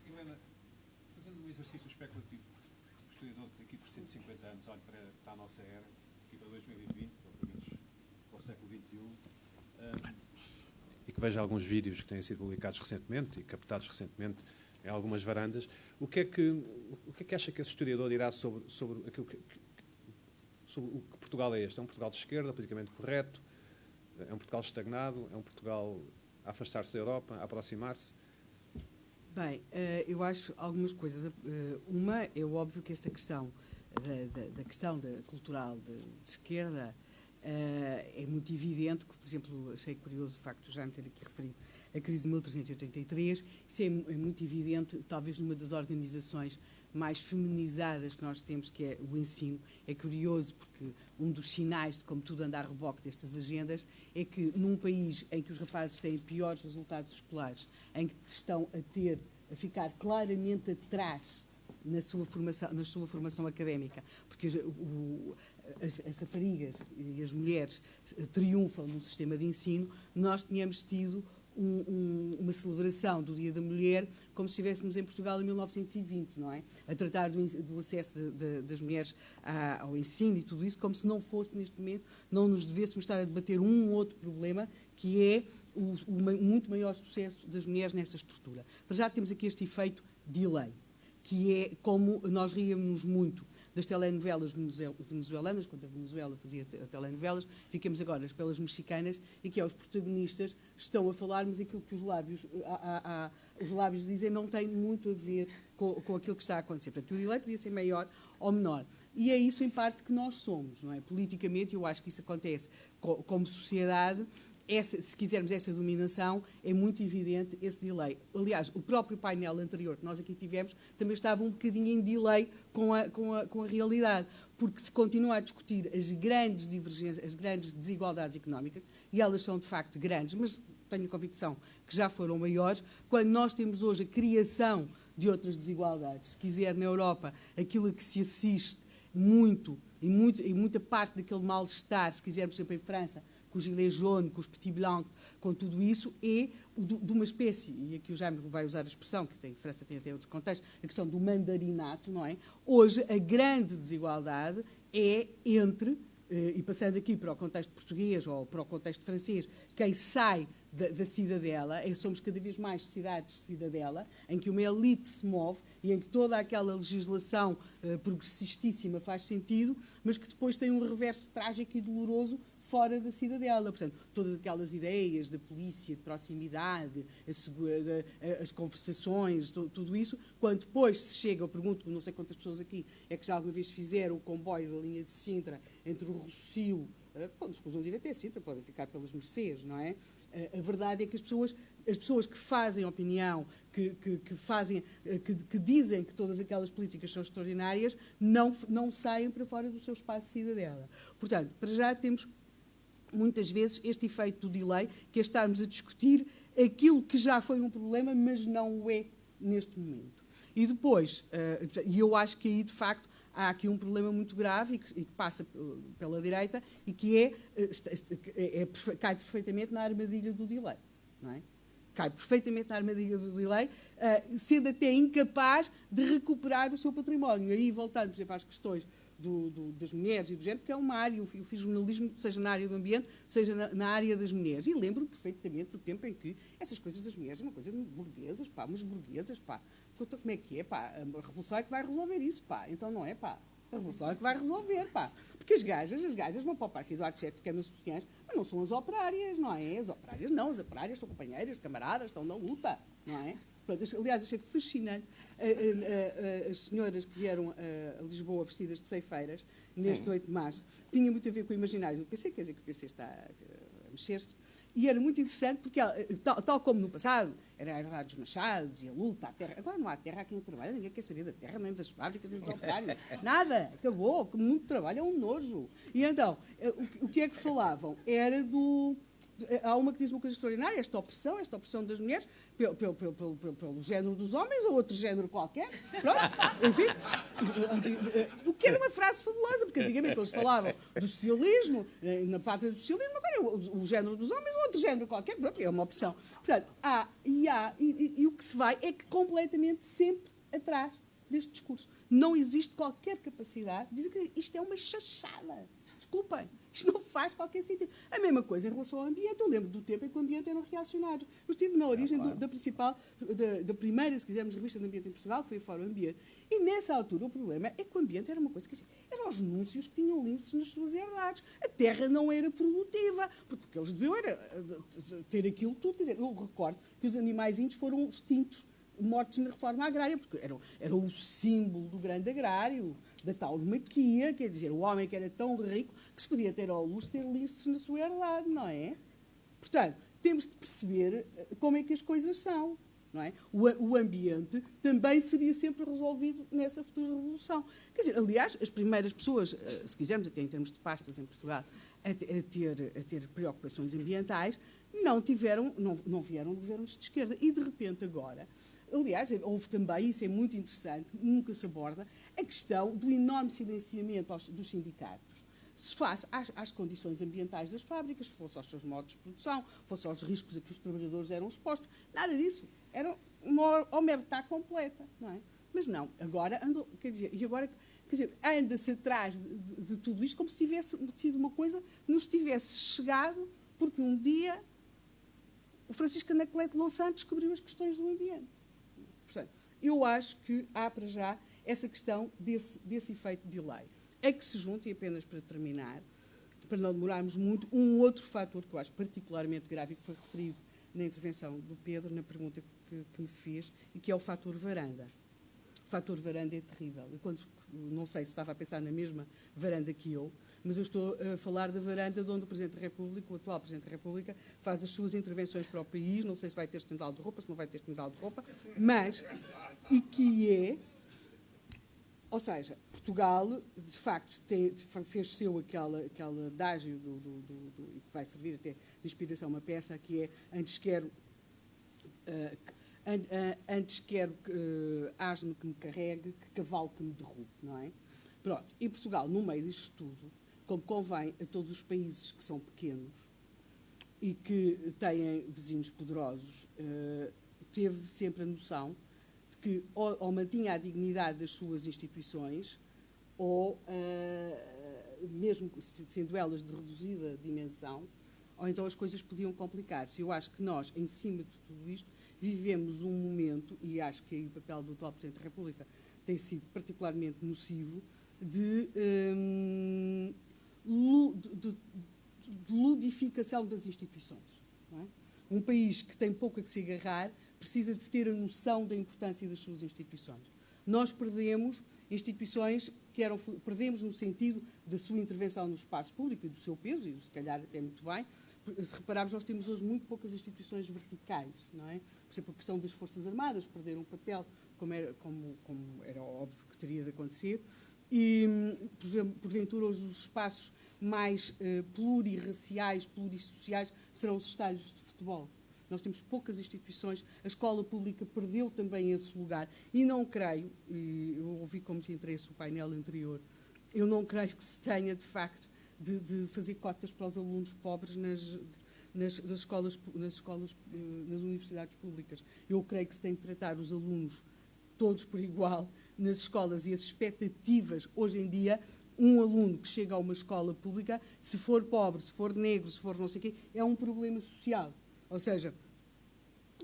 S2: Helena, fazendo um exercício especulativo, o historiador daqui por 150 anos olha para a nossa era, aqui para 2020, ou pelo menos para o século XXI, e que veja alguns vídeos que têm sido publicados recentemente e captados recentemente em algumas varandas, o que é que acha que esse historiador dirá sobre aquilo sobre o que Portugal é este? É um Portugal de esquerda, politicamente correto? É um Portugal estagnado? É um Portugal a afastar-se da Europa, a aproximar-se?
S3: Bem, eu acho algumas coisas. Uma, é óbvio que esta questão da questão cultural de esquerda é muito evidente, que, por exemplo, achei curioso o facto de já me ter aqui referido a crise de 1383, isso é muito evidente, talvez numa das organizações mais feminizadas que nós temos, que é o ensino. É curioso porque um dos sinais de como tudo anda a reboque destas agendas é que num país em que os rapazes têm piores resultados escolares, em que estão a ficar claramente atrás na sua formação académica, porque as raparigas e as mulheres triunfam no sistema de ensino, nós tínhamos tido uma celebração do Dia da Mulher como se estivéssemos em Portugal em 1920, não é? A tratar do acesso das mulheres ao ensino e tudo isso, como se não fosse, neste momento, não nos devêssemos estar a debater um outro problema, que é o muito maior sucesso das mulheres nessa estrutura. Mas já temos aqui este efeito delay, que é como nós ríamos muito das telenovelas venezuelanas, quando a Venezuela fazia telenovelas, ficamos agora pelas mexicanas, e que os protagonistas estão a falar, mas aquilo que os lábios dizem não tem muito a ver com aquilo que está a acontecer. Portanto, o delay podia ser maior ou menor. E é isso, em parte, que nós somos, não é? Politicamente, eu acho que isso acontece como sociedade. Se quisermos essa dominação, é muito evidente esse delay. Aliás, o próprio painel anterior que nós aqui tivemos também estava um bocadinho em delay com a realidade, porque se continua a discutir as grandes divergências, as grandes desigualdades económicas, e elas são de facto grandes, mas tenho a convicção que já foram maiores, quando nós temos hoje a criação de outras desigualdades. Se quiser, na Europa, aquilo a que se assiste muito, e muita parte daquele mal-estar, se quisermos, sempre em França, com os gilets jaunes, com os petit blancs, com tudo isso, é de uma espécie, e aqui o Jaime vai usar a expressão, que a França tem até outro contexto, a questão do mandarinato, não é? Hoje, a grande desigualdade é entre, e passando aqui para o contexto português ou para o contexto francês, quem sai da cidadela, somos cada vez mais cidades de cidadela, em que uma elite se move e em que toda aquela legislação progressistíssima faz sentido, mas que depois tem um reverso trágico e doloroso fora da cidadela. Portanto, todas aquelas ideias da polícia, de proximidade, as conversações, tudo isso, quando depois se chega, eu pergunto, não sei quantas pessoas aqui é que já alguma vez fizeram o comboio da linha de Sintra entre o Rossio, nos escusam de ir até Sintra, podem ficar pelas Mercês, não é? A verdade é que as pessoas que fazem opinião, que dizem que todas aquelas políticas são extraordinárias, não saem para fora do seu espaço de cidadela. Portanto, para já temos muitas vezes este efeito do delay, que é estarmos a discutir aquilo que já foi um problema, mas não o é neste momento. E depois, e eu acho que aí, de facto, há aqui um problema muito grave e que passa pela direita e que cai perfeitamente na armadilha do delay, não é? Cai perfeitamente na armadilha do delay, sendo até incapaz de recuperar o seu património. Aí, voltando, por exemplo, às questões das mulheres e do género, porque é uma área, eu fiz jornalismo, seja na área do ambiente, seja na área das mulheres. E lembro perfeitamente do tempo em que essas coisas das mulheres é uma coisa de burguesas, pá, umas burguesas, pá. Então, como é que é, pá? A revolução é que vai resolver isso, pá. Então não é, pá. A revolução é que vai resolver, pá. Porque as gajas vão para o Parque Eduardo VII, que é nas sutiãs, mas não são as operárias, não é? As operárias não, as operárias são companheiras, camaradas, estão na luta, não é? Pronto, aliás, achei fascinante as senhoras que vieram a Lisboa vestidas de ceifeiras, neste 8 de março, tinha muito a ver com o imaginário do PC, quer dizer que o PC está a mexer-se, e era muito interessante porque, tal como no passado, era a herdade dos machados e a luta, a terra. Agora não há terra a quem trabalha, ninguém quer saber da terra, nem das fábricas, nem dos operários. Nada, acabou, que muito trabalho é um nojo. E então, o que é que falavam? Era do... Há uma que diz uma coisa extraordinária, esta opressão das mulheres, pelo género dos homens ou outro género qualquer. Pronto, enfim. O que era uma frase fabulosa, porque antigamente eles falavam do socialismo, na pátria do socialismo, agora o género dos homens ou outro género qualquer. Pronto, é uma opção. Portanto, e o que se vai é que completamente sempre atrás deste discurso. Não existe qualquer capacidade de dizer que isto é uma chachada. Desculpem, isto não faz qualquer sentido. A mesma coisa em relação ao ambiente. Eu lembro do tempo em que o ambiente eram reacionários. Eu estive na origem da primeira, se quisermos, revista de ambiente em Portugal, que foi o Fórum Ambiente. E nessa altura o problema é que o ambiente era uma coisa que eram os núncios que tinham linces nas suas herdades. A terra não era produtiva, porque o que eles deviam era ter aquilo tudo. Quer dizer, eu recordo que os animais índios foram extintos, mortos na reforma agrária, porque eram o símbolo do grande agrário, da tauromaquia, quer dizer, o homem que era tão rico que se podia ter ao luxo de ter linces na sua herdade, não é? Portanto, temos de perceber como é que as coisas são, não é? O ambiente também seria sempre resolvido nessa futura revolução. Quer dizer, aliás, as primeiras pessoas, se quisermos, até em termos de pastas em Portugal, a ter preocupações ambientais, não vieram de governos de esquerda. E, de repente, agora... Aliás, houve também, isso é muito interessante, nunca se aborda, a questão do enorme silenciamento dos sindicatos, se face às condições ambientais das fábricas, fosse aos seus modos de produção, fosse aos riscos a que os trabalhadores eram expostos. Nada disso. Era uma omertá completa, não é? Mas não, agora anda-se atrás de tudo isto como se tivesse sido uma coisa que nos tivesse chegado porque um dia o Francisco Anacleto Louçã descobriu as questões do ambiente. Portanto, eu acho que há para já essa questão desse efeito de lei. É que se junta, e apenas para terminar, para não demorarmos muito, um outro fator que eu acho particularmente grave e que foi referido na intervenção do Pedro, na pergunta que me fez, e que é o fator varanda. O fator varanda é terrível. Não sei se estava a pensar na mesma varanda que eu, mas eu estou a falar da varanda de onde o Presidente da República, o atual Presidente da República, faz as suas intervenções para o país. Não sei se vai ter estendal de roupa, se não vai ter estendal de roupa, mas, e que é, ou seja, Portugal, de facto, fez seu aquele adágio e que vai servir até de inspiração uma peça, que é antes quero asno que me carregue que cavalo que me derrube, não é? Pronto, em Portugal, no meio disto tudo, como convém a todos os países que são pequenos e que têm vizinhos poderosos, teve sempre a noção de que ou mantinha a dignidade das suas instituições ou, mesmo sendo elas de reduzida dimensão, ou então as coisas podiam complicar-se. Eu acho que nós, em cima de tudo isto, vivemos um momento, e acho que aí o papel do atual Presidente da República tem sido particularmente nocivo, de ludificação das instituições. Não é? Um país que tem pouco a que se agarrar precisa de ter a noção da importância das suas instituições. Nós perdemos instituições perdemos no sentido da sua intervenção no espaço público e do seu peso, e se calhar até muito bem. Se repararmos, nós temos hoje muito poucas instituições verticais, não é? Por exemplo, a questão das Forças Armadas, perderam um papel como era óbvio que teria de acontecer, e, porventura, hoje os espaços mais plurirraciais, plurissociais, serão os estádios de futebol. Nós temos poucas instituições, a escola pública perdeu também esse lugar, e não creio, e eu ouvi com muito interesse o painel anterior, eu não creio que se tenha, de facto, de fazer cotas para os alunos pobres nas universidades públicas. Eu creio que se tem de tratar os alunos todos por igual nas escolas, e as expectativas, hoje em dia, um aluno que chega a uma escola pública, se for pobre, se for negro, se for não sei o quê, é um problema social. Ou seja,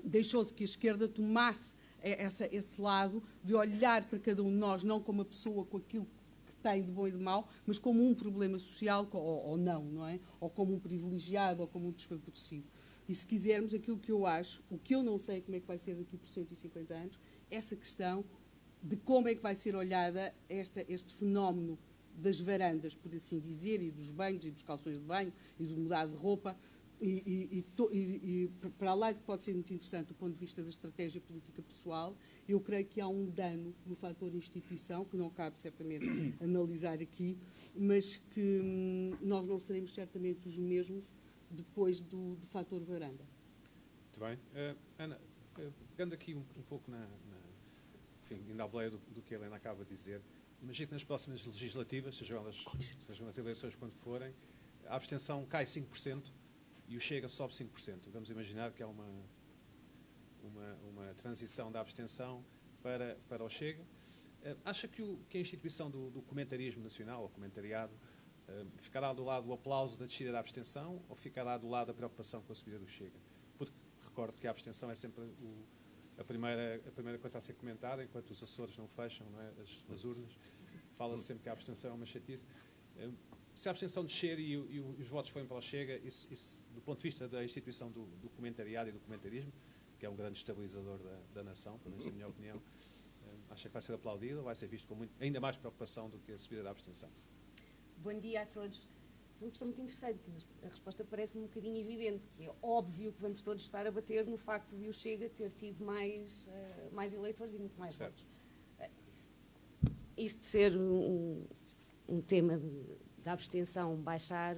S3: deixou-se que a esquerda tomasse esse lado de olhar para cada um de nós, não como uma pessoa com aquilo que tem de bom e de mau, mas como um problema social, ou não é? Ou como um privilegiado, ou como um desfavorecido. E se quisermos aquilo que eu acho, o que eu não sei como é que vai ser daqui por 150 anos, essa questão de como é que vai ser olhada este fenómeno das varandas, por assim dizer, e dos banhos, e dos calções de banho, e do mudar de roupa, e para lá de que pode ser muito interessante do ponto de vista da estratégia política pessoal, eu creio que há um dano no fator instituição, que não cabe certamente analisar aqui, mas que nós não seremos certamente os mesmos depois do fator varanda.
S2: Muito bem. Ana, pegando aqui um pouco enfim, indo à boleia do que a Helena acaba de dizer, imagino que nas próximas legislativas, sejam as eleições quando forem, a abstenção cai 5% e o Chega sobe 5%. Vamos imaginar que há uma transição da abstenção para o Chega. Acha que a instituição do comentarismo nacional, ou comentariado, ficará do lado do aplauso da descida da abstenção ou ficará do lado da preocupação com a subida do Chega? Porque recordo que a abstenção é sempre a primeira coisa a ser comentada, enquanto os Açores não fecham, não é, as urnas. Fala-se sempre que a abstenção é uma chatice. Se a abstenção descer e os votos forem para o Chega, isso, do ponto de vista da instituição do comentariado e do comentarismo, que é um grande estabilizador da nação, pelo menos na minha opinião, acha que vai ser aplaudido ou vai ser visto com ainda mais preocupação do que a subida da abstenção?
S6: Bom dia a todos. É uma questão muito interessante. A resposta parece um bocadinho evidente, que é óbvio que vamos todos estar a bater no facto de o Chega ter tido mais eleitores e muito mais votos. Isso de ser um tema da abstenção baixar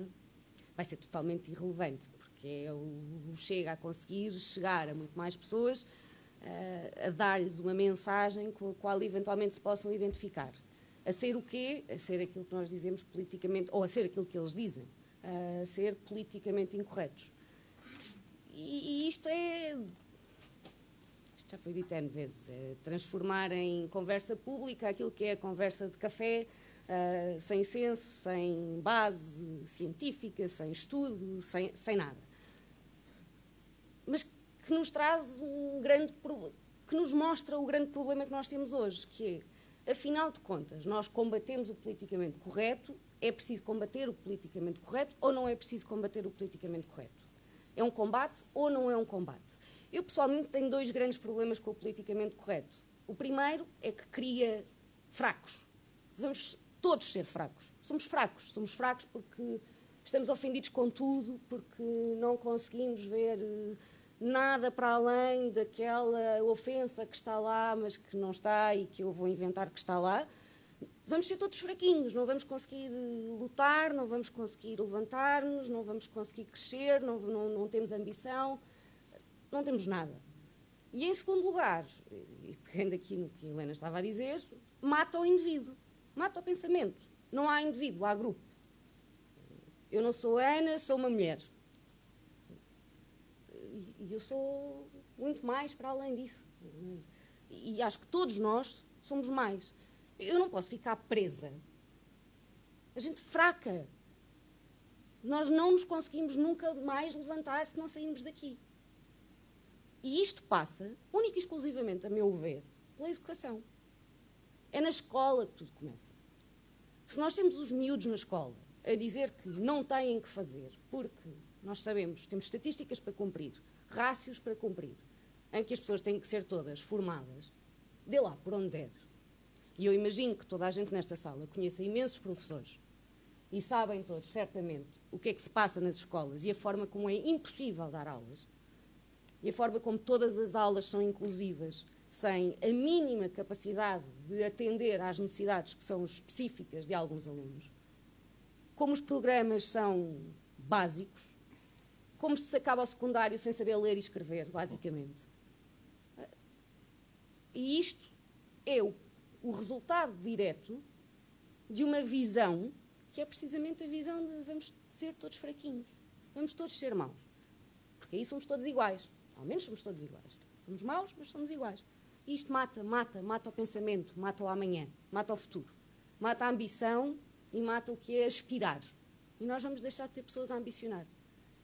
S6: vai ser totalmente irrelevante, porque é o Chega a conseguir chegar a muito mais pessoas, a dar-lhes uma mensagem com a qual eventualmente se possam identificar. A ser o quê? A ser aquilo que nós dizemos politicamente, ou a ser aquilo que eles dizem, a ser politicamente incorretos. E isto já foi dito N vezes, é transformar em conversa pública aquilo que é a conversa de café, sem senso, sem base científica, sem estudo, sem nada. Mas que nos traz que nos mostra o grande problema que nós temos hoje, que é, afinal de contas, nós combatemos o politicamente correto, é preciso combater o politicamente correto ou não é preciso combater o politicamente correto? É um combate ou não é um combate? Eu, pessoalmente, tenho dois grandes problemas com o politicamente correto. O primeiro é que cria fracos. Vamos todos ser fracos. Somos fracos porque estamos ofendidos com tudo, porque não conseguimos ver nada para além daquela ofensa que está lá, mas que não está e que eu vou inventar que está lá. Vamos ser todos fraquinhos, não vamos conseguir lutar, não vamos conseguir levantar-nos, não vamos conseguir crescer, não temos ambição, não temos nada. E, em segundo lugar, e pegando aqui no que a Helena estava a dizer, mata o indivíduo, mata o pensamento. Não há indivíduo, há grupo. Eu não sou Ana, sou uma mulher. E eu sou muito mais para além disso. E acho que todos nós somos mais. Eu não posso ficar presa. A gente fraca. Nós não nos conseguimos nunca mais levantar se não sairmos daqui. E isto passa, única e exclusivamente, a meu ver, pela educação. É na escola que tudo começa. Se nós temos os miúdos na escola a dizer que não têm que fazer, porque nós sabemos, temos estatísticas para cumprir, rácios para cumprir, em que as pessoas têm que ser todas formadas, dê lá por onde der. E eu imagino que toda a gente nesta sala conheça imensos professores e sabem todos, certamente, o que é que se passa nas escolas e a forma como é impossível dar aulas e a forma como todas as aulas são inclusivas, sem a mínima capacidade de atender às necessidades que são específicas de alguns alunos, como os programas são básicos, como se acaba o secundário sem saber ler e escrever, basicamente. E isto é o resultado direto de uma visão que é precisamente a visão de vamos ser todos fraquinhos, vamos todos ser maus, porque aí somos todos iguais, ao menos somos todos iguais. Somos maus, mas somos iguais. E isto mata o pensamento, mata o amanhã, mata o futuro, mata a ambição e mata o que é aspirar. E nós vamos deixar de ter pessoas a ambicionar.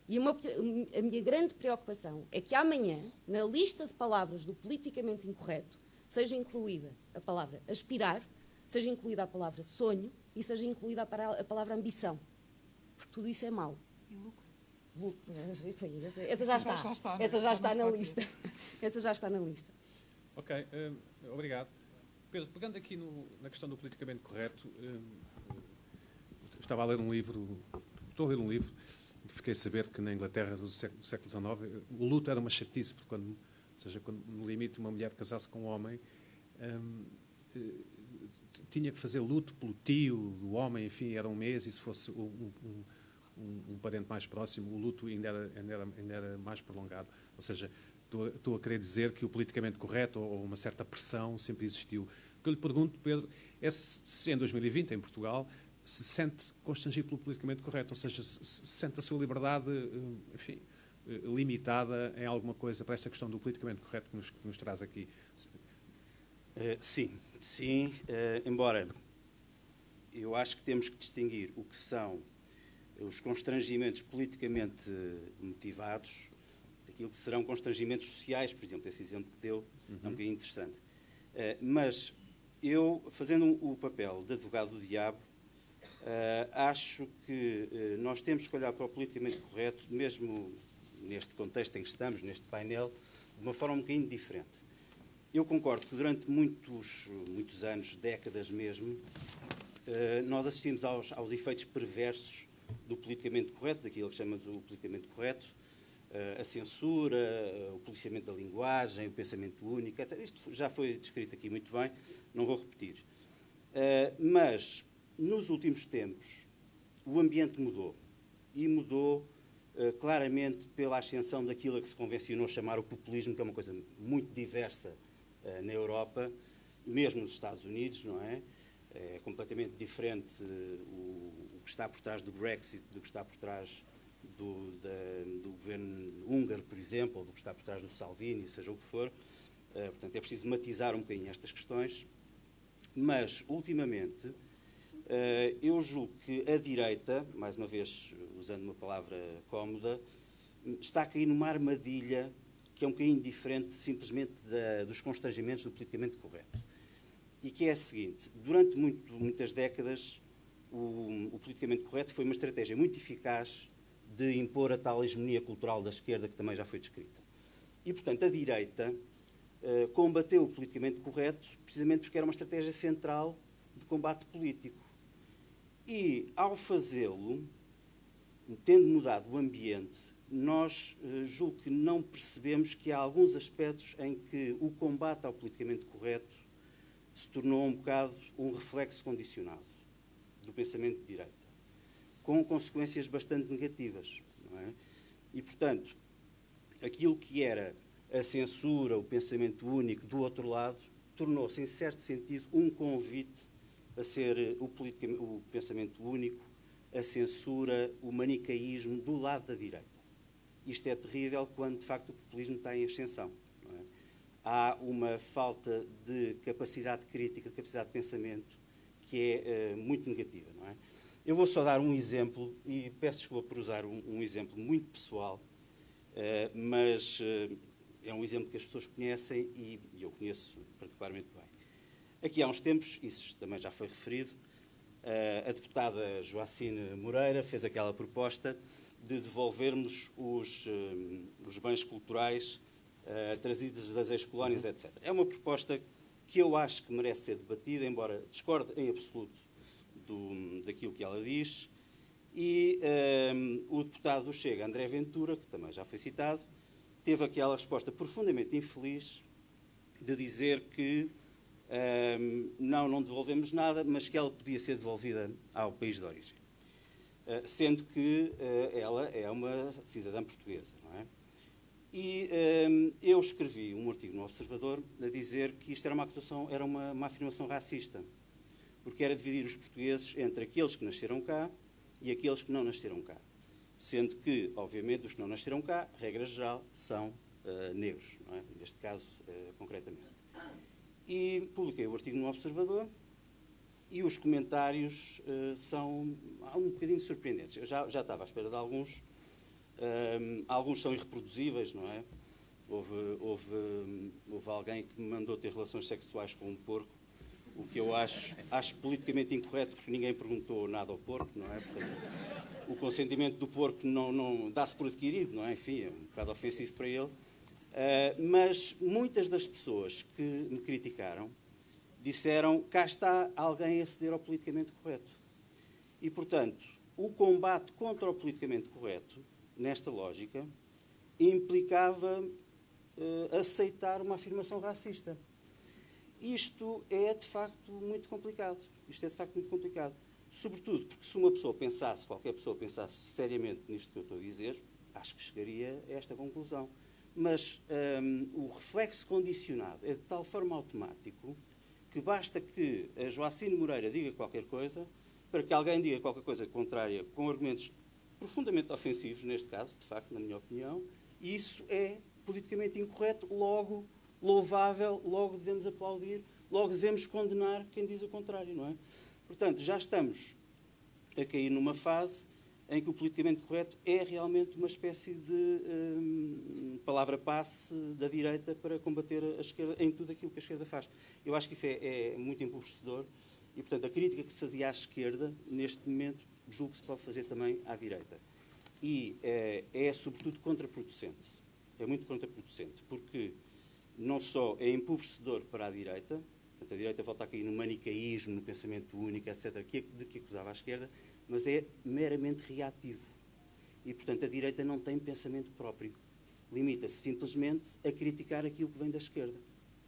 S6: E a minha grande preocupação é que amanhã, na lista de palavras do politicamente incorreto, seja incluída a palavra aspirar, seja incluída a palavra sonho e seja incluída a palavra ambição. Porque tudo isso é mau.
S3: É lucro.
S6: Essa já está. Essa já está na lista. Essa já está na lista.
S2: Ok, obrigado. Pedro, pegando aqui na questão do politicamente correto, estava a ler um livro, estou a ler um livro, e fiquei a saber que na Inglaterra do século XIX o luto era uma chatice, porque quando no limite uma mulher casasse com um homem, tinha que fazer luto pelo tio do homem, enfim, era um mês, e se fosse um parente mais próximo, o luto ainda era mais prolongado. Ou seja, estou a querer dizer que o politicamente correto ou uma certa pressão sempre existiu. O que eu lhe pergunto, Pedro, é se em 2020, em Portugal, se sente constrangido pelo politicamente correto, ou seja, se sente a sua liberdade, enfim, limitada em alguma coisa para esta questão do politicamente correto que nos traz aqui.
S7: Sim, embora eu acho que temos que distinguir o que são os constrangimentos politicamente motivados daquilo que serão constrangimentos sociais, por exemplo, esse exemplo que deu é um bocadinho interessante. Mas eu, fazendo o papel de advogado do diabo, acho que nós temos que olhar para o politicamente correto, mesmo neste contexto em que estamos, neste painel, de uma forma um bocadinho diferente. Eu concordo que durante muitos anos, décadas mesmo, nós assistimos aos efeitos perversos do politicamente correto, daquilo que chamamos o politicamente correto, a censura, o policiamento da linguagem, o pensamento único, etc. Isto já foi descrito aqui muito bem, não vou repetir. Mas, nos últimos tempos, o ambiente mudou. E mudou claramente pela ascensão daquilo a que se convencionou chamar o populismo, que é uma coisa muito diversa na Europa, mesmo nos Estados Unidos, não é? É completamente diferente o que está por trás do Brexit do que está por trás do governo húngaro, por exemplo, ou do que está por trás do Salvini, seja o que for. Portanto, é preciso matizar um bocadinho estas questões. Mas, ultimamente, eu julgo que a direita, mais uma vez usando uma palavra cómoda, está a cair numa armadilha que é um bocadinho diferente simplesmente dos constrangimentos do politicamente correto. E que é a seguinte: durante muitas décadas, o politicamente correto foi uma estratégia muito eficaz de impor a tal hegemonia cultural da esquerda que também já foi descrita. E, portanto, a direita combateu o politicamente correto precisamente porque era uma estratégia central de combate político. E, ao fazê-lo, tendo mudado o ambiente, nós julgo que não percebemos que há alguns aspectos em que o combate ao politicamente correto se tornou um bocado um reflexo condicionado do pensamento de direita, com consequências bastante negativas, não é? E, portanto, aquilo que era a censura, o pensamento único do outro lado, tornou-se, em certo sentido, um convite a ser o pensamento único, a censura, o manicaísmo do lado da direita. Isto é terrível quando, de facto, o populismo está em ascensão. Não é? Há uma falta de capacidade crítica, de capacidade de pensamento, que é muito negativa. Não é? Eu vou só dar um exemplo, e peço desculpa por usar um exemplo muito pessoal, mas é um exemplo que as pessoas conhecem e eu conheço particularmente bem. Aqui há uns tempos, isso também já foi referido, a deputada Joacine Moreira fez aquela proposta de devolvermos os bens culturais trazidos das ex-colónias, etc. É uma proposta que eu acho que merece ser debatida, embora discorde em absoluto daquilo que ela diz. E o deputado do Chega, André Ventura, que também já foi citado, teve aquela resposta profundamente infeliz de dizer que não devolvemos nada, mas que ela podia ser devolvida ao país de origem. Sendo que ela é uma cidadã portuguesa, não é? E eu escrevi um artigo no Observador a dizer que isto era uma acusação, era uma afirmação racista, porque era dividir os portugueses entre aqueles que nasceram cá e aqueles que não nasceram cá. Sendo que, obviamente, os que não nasceram cá, regra geral, são negros, não é? Neste caso, concretamente. E publiquei o artigo no Observador e os comentários são um bocadinho surpreendentes. Eu já estava à espera de alguns. Alguns são irreproduzíveis, não é? Houve alguém que me mandou ter relações sexuais com um porco, o que eu acho politicamente incorreto, porque ninguém perguntou nada ao porco, não é? Portanto, consentimento do porco não dá-se por adquirido, não é? Enfim, é um bocado ofensivo para ele. Mas muitas das pessoas que me criticaram disseram: cá está alguém a ceder ao politicamente correto. E, portanto, o combate contra o politicamente correto, nesta lógica, implicava aceitar uma afirmação racista. Isto é, de facto, muito complicado. Sobretudo porque se uma pessoa pensasse, qualquer pessoa pensasse seriamente nisto que eu estou a dizer, acho que chegaria a esta conclusão. Mas o reflexo condicionado é de tal forma automático que basta que a Joacine Moreira diga qualquer coisa para que alguém diga qualquer coisa contrária com argumentos profundamente ofensivos, neste caso, de facto, na minha opinião, e isso é politicamente incorreto, logo louvável, logo devemos aplaudir, logo devemos condenar quem diz o contrário, não é? Portanto, já estamos a cair numa fase em que o politicamente correto é realmente uma espécie de palavra-passe da direita para combater a esquerda em tudo aquilo que a esquerda faz. Eu acho que isso é muito empobrecedor e, portanto, a crítica que se fazia à esquerda, neste momento, julgo que se pode fazer também à direita. E é sobretudo, contraproducente. É muito contraproducente, porque não só é empobrecedor para a direita, portanto, a direita volta a cair no manicaísmo, no pensamento único, etc., de que acusava a esquerda, mas é meramente reativo. E, portanto, a direita não tem pensamento próprio. Limita-se simplesmente a criticar aquilo que vem da esquerda.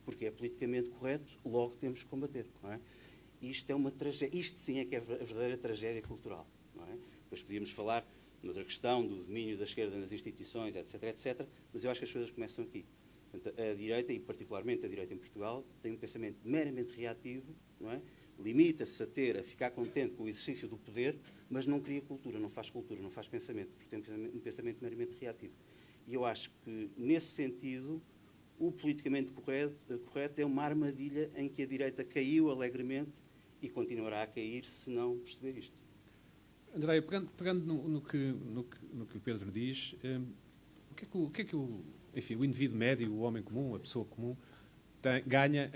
S7: Porque é politicamente correto, logo temos que combater. Não é? Isto é uma tragédia. Isto sim é que é a verdadeira tragédia cultural. Não é? Depois podíamos falar noutra questão do domínio da esquerda nas instituições, etc., etc., mas eu acho que as coisas começam aqui. Portanto, a direita, e particularmente a direita em Portugal, tem um pensamento meramente reativo, não é? Limita-se a ficar contente com o exercício do poder, mas não cria cultura, não faz pensamento, porque tem um pensamento meramente reativo. E eu acho que, nesse sentido, o politicamente correto é uma armadilha em que a direita caiu alegremente e continuará a cair se não perceber isto.
S2: André, pegando no que o Pedro diz, o que é que o indivíduo médio, o homem comum, a pessoa comum, ganha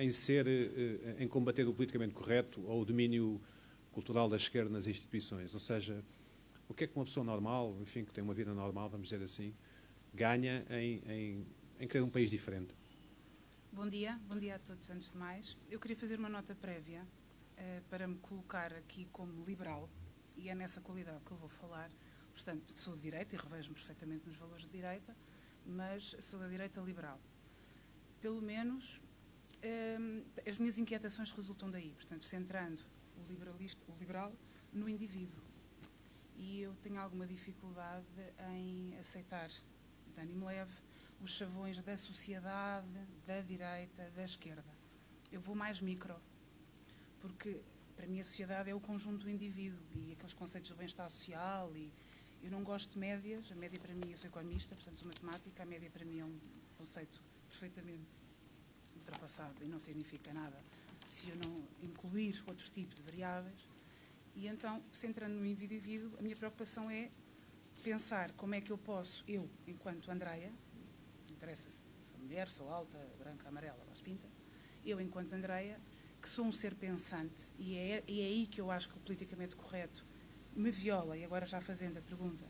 S2: em combater o politicamente correto ou o domínio cultural da esquerda nas instituições? Ou seja, o que é que uma pessoa normal, enfim, que tem uma vida normal, vamos dizer assim, ganha em criar um país diferente?
S8: Bom dia a todos, antes de mais. Eu queria fazer uma nota prévia para me colocar aqui como liberal, e é nessa qualidade que eu vou falar. Portanto, sou de direita e revejo-me perfeitamente nos valores de direita, mas sou da direita liberal. Pelo menos, as minhas inquietações resultam daí, portanto, centrando o liberal no indivíduo. E eu tenho alguma dificuldade em aceitar, de ânimo leve, os chavões da sociedade, da direita, da esquerda. Eu vou mais micro, porque para mim a sociedade é o conjunto do indivíduo e aqueles conceitos do bem-estar social, e eu não gosto de médias. A média para mim, eu sou economista, portanto sou matemática, a média para mim é um conceito perfeitamente ultrapassado e não significa nada se eu não incluir outro tipo de variáveis. E então, centrando no indivíduo, a minha preocupação é pensar como é que eu posso, eu, enquanto Andreia, não interessa se sou mulher, sou alta, branca, amarela, ou pinta, eu, enquanto Andreia, que sou um ser pensante, e é aí que eu acho que o politicamente correto me viola, e agora já fazendo a pergunta,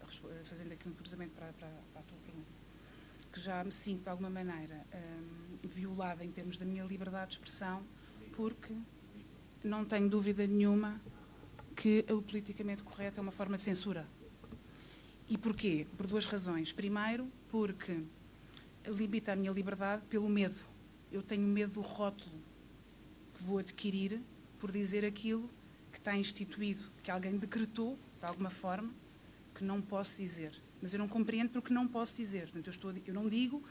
S8: fazendo aqui um cruzamento para a tua pergunta, que já me sinto de alguma maneira violada em termos da minha liberdade de expressão, porque não tenho dúvida nenhuma que o politicamente correto é uma forma de censura. E porquê? Por duas razões. Primeiro, porque limita a minha liberdade pelo medo. Eu tenho medo do rótulo que vou adquirir por dizer aquilo que está instituído, que alguém decretou, de alguma forma, que não posso dizer. Mas eu não compreendo porque não posso dizer. Portanto, eu não digo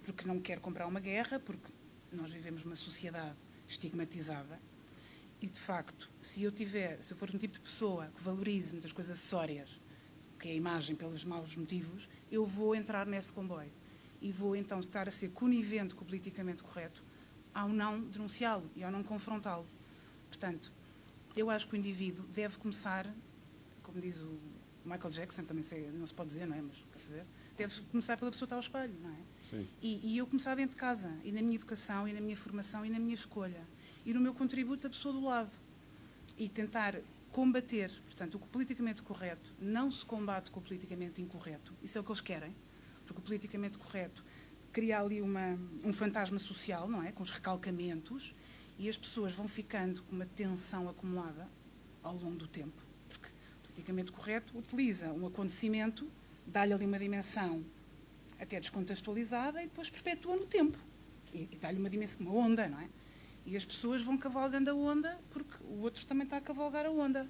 S8: porque não quero comprar uma guerra, porque nós vivemos numa sociedade estigmatizada. E, de facto, se eu for um tipo de pessoa que valorize muitas coisas acessórias, que é a imagem pelos maus motivos, eu vou entrar nesse comboio. E vou, então, estar a ser conivente com o politicamente correto ao não denunciá-lo e ao não confrontá-lo. Portanto, eu acho que o indivíduo deve começar, como diz o Michael Jackson, também não se pode dizer, não é? Mas, quer saber, deve começar pela pessoa que está ao espelho, não é?
S2: Sim.
S8: E eu começar dentro de casa, e na minha educação, e na minha formação, e na minha escolha. E no meu contributo da pessoa do lado. E tentar combater. Portanto, o politicamente correto não se combate com o politicamente incorreto. Isso é o que eles querem, porque o politicamente correto cria ali um fantasma social, não é? Com os recalcamentos, e as pessoas vão ficando com uma tensão acumulada ao longo do tempo. Porque o politicamente correto utiliza um acontecimento, dá-lhe ali uma dimensão até descontextualizada e depois perpetua no tempo. E dá-lhe uma dimensão, uma onda, não é? E as pessoas vão cavalgando a onda porque o outro também está a cavalgar a onda.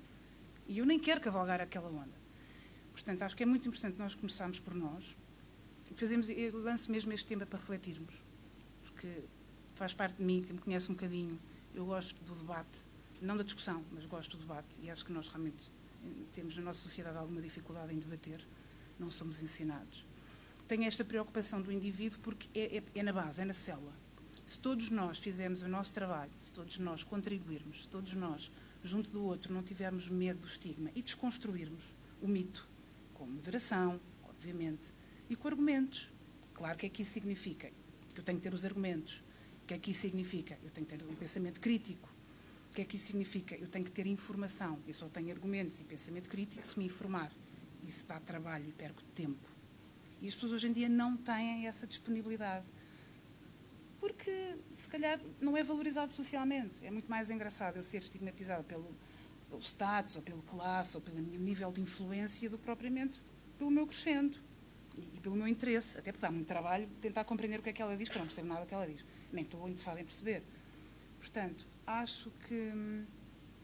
S8: E eu nem quero cavalgar aquela onda. Portanto, acho que é muito importante nós começarmos por nós. Eu lanço mesmo este tema para refletirmos. Porque faz parte de mim, quem me conhece um bocadinho, eu gosto do debate. Não da discussão, mas gosto do debate. E acho que nós realmente temos na nossa sociedade alguma dificuldade em debater. Não somos ensinados. Tenho esta preocupação do indivíduo porque é na base, é na célula. Se todos nós fizermos o nosso trabalho, se todos nós contribuirmos, se todos nós, junto do outro, não tivermos medo do estigma e desconstruirmos o mito, com moderação, obviamente, e com argumentos. Claro, o que é que isso significa? Que eu tenho que ter os argumentos. O que é que isso significa? Eu tenho que ter um pensamento crítico. O que é que isso significa? Eu tenho que ter informação. Eu só tenho argumentos e pensamento crítico se me informar. Isso dá trabalho e perco tempo. E as pessoas hoje em dia não têm essa disponibilidade. Porque, se calhar, não é valorizado socialmente. É muito mais engraçado eu ser estigmatizado pelo status, ou pelo classe, ou pelo meu nível de influência, do que propriamente pelo meu crescendo e pelo meu interesse. Até porque dá muito trabalho tentar compreender o que é que ela diz, que eu não percebo nada do que ela diz. Nem estou interessada em perceber. Portanto, acho que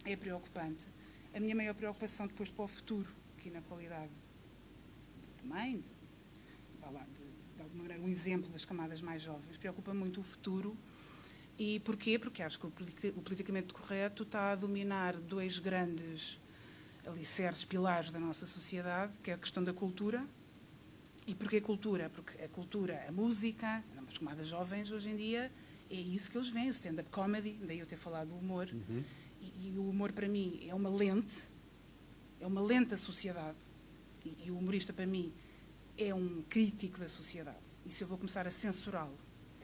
S8: é preocupante. A minha maior preocupação depois para o futuro, aqui na qualidade de mãe, de alguma maneira, um exemplo das camadas mais jovens, preocupa muito o futuro. E porquê? Porque acho que o politicamente correto está a dominar dois grandes alicerces, pilares da nossa sociedade, que é a questão da cultura. E porquê cultura? Porque a cultura, a música, as camadas jovens hoje em dia, é isso que eles veem, o stand-up comedy, daí eu ter falado do humor. E o humor para mim é uma lente da sociedade. E o humorista para mim é um crítico da sociedade. E se eu vou começar a censurá-lo,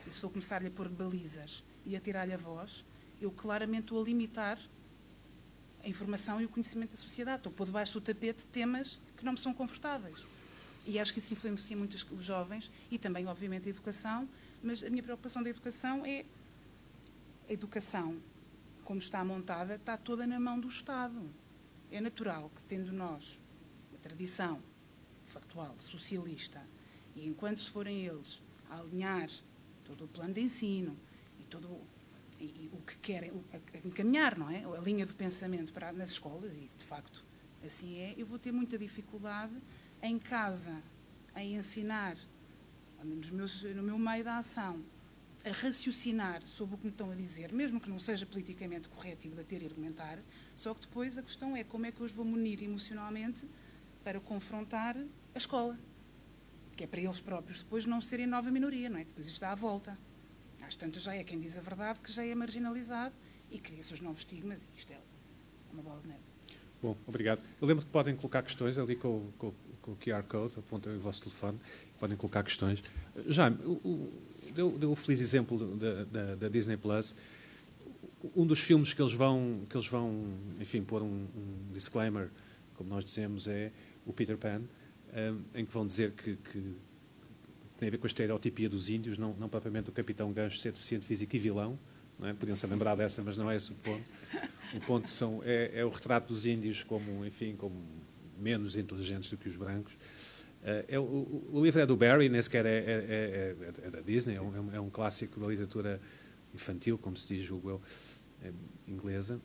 S8: e se vou começar-lhe a pôr balizas e a tirar-lhe a voz, eu claramente estou a limitar a informação e o conhecimento da sociedade. Estou a pôr debaixo do tapete temas que não me são confortáveis. E acho que isso influencia muito os jovens e também, obviamente, a educação. Mas a minha preocupação da educação é a educação, como está montada, está toda na mão do Estado. É natural que, tendo nós a tradição factual, socialista, e enquanto se forem eles a alinhar todo o plano de ensino e o que querem, a encaminhar, não é? A linha de pensamento nas escolas, e de facto assim é, eu vou ter muita dificuldade em casa, em ensinar, no meu meio da ação, a raciocinar sobre o que me estão a dizer, mesmo que não seja politicamente correto e debater e argumentar, só que depois a questão é como é que eu os vou munir emocionalmente para confrontar a escola, que é para eles próprios depois não serem nova minoria, não é? Depois isto dá a volta. Às tantas já é quem diz a verdade que já é marginalizado e cria-se os novos estigmas e isto é uma bola de neve.
S2: Bom, obrigado. Eu lembro que podem colocar questões ali com o QR Code, apontem o vosso telefone, podem colocar questões. Jaime, deu o feliz exemplo da Disney Plus. Um dos filmes que eles vão enfim, pôr um disclaimer, como nós dizemos, é o Peter Pan, em que vão dizer que tem a ver com a estereotipia dos índios, não propriamente o Capitão Gancho ser deficiente físico e vilão, não é? Podiam-se lembrar dessa, mas não é esse o ponto. O ponto é o retrato dos índios como menos inteligentes do que os brancos. O livro é do Barry, nem sequer é da Disney, é um clássico da literatura infantil, como se diz, julgo eu, inglesa.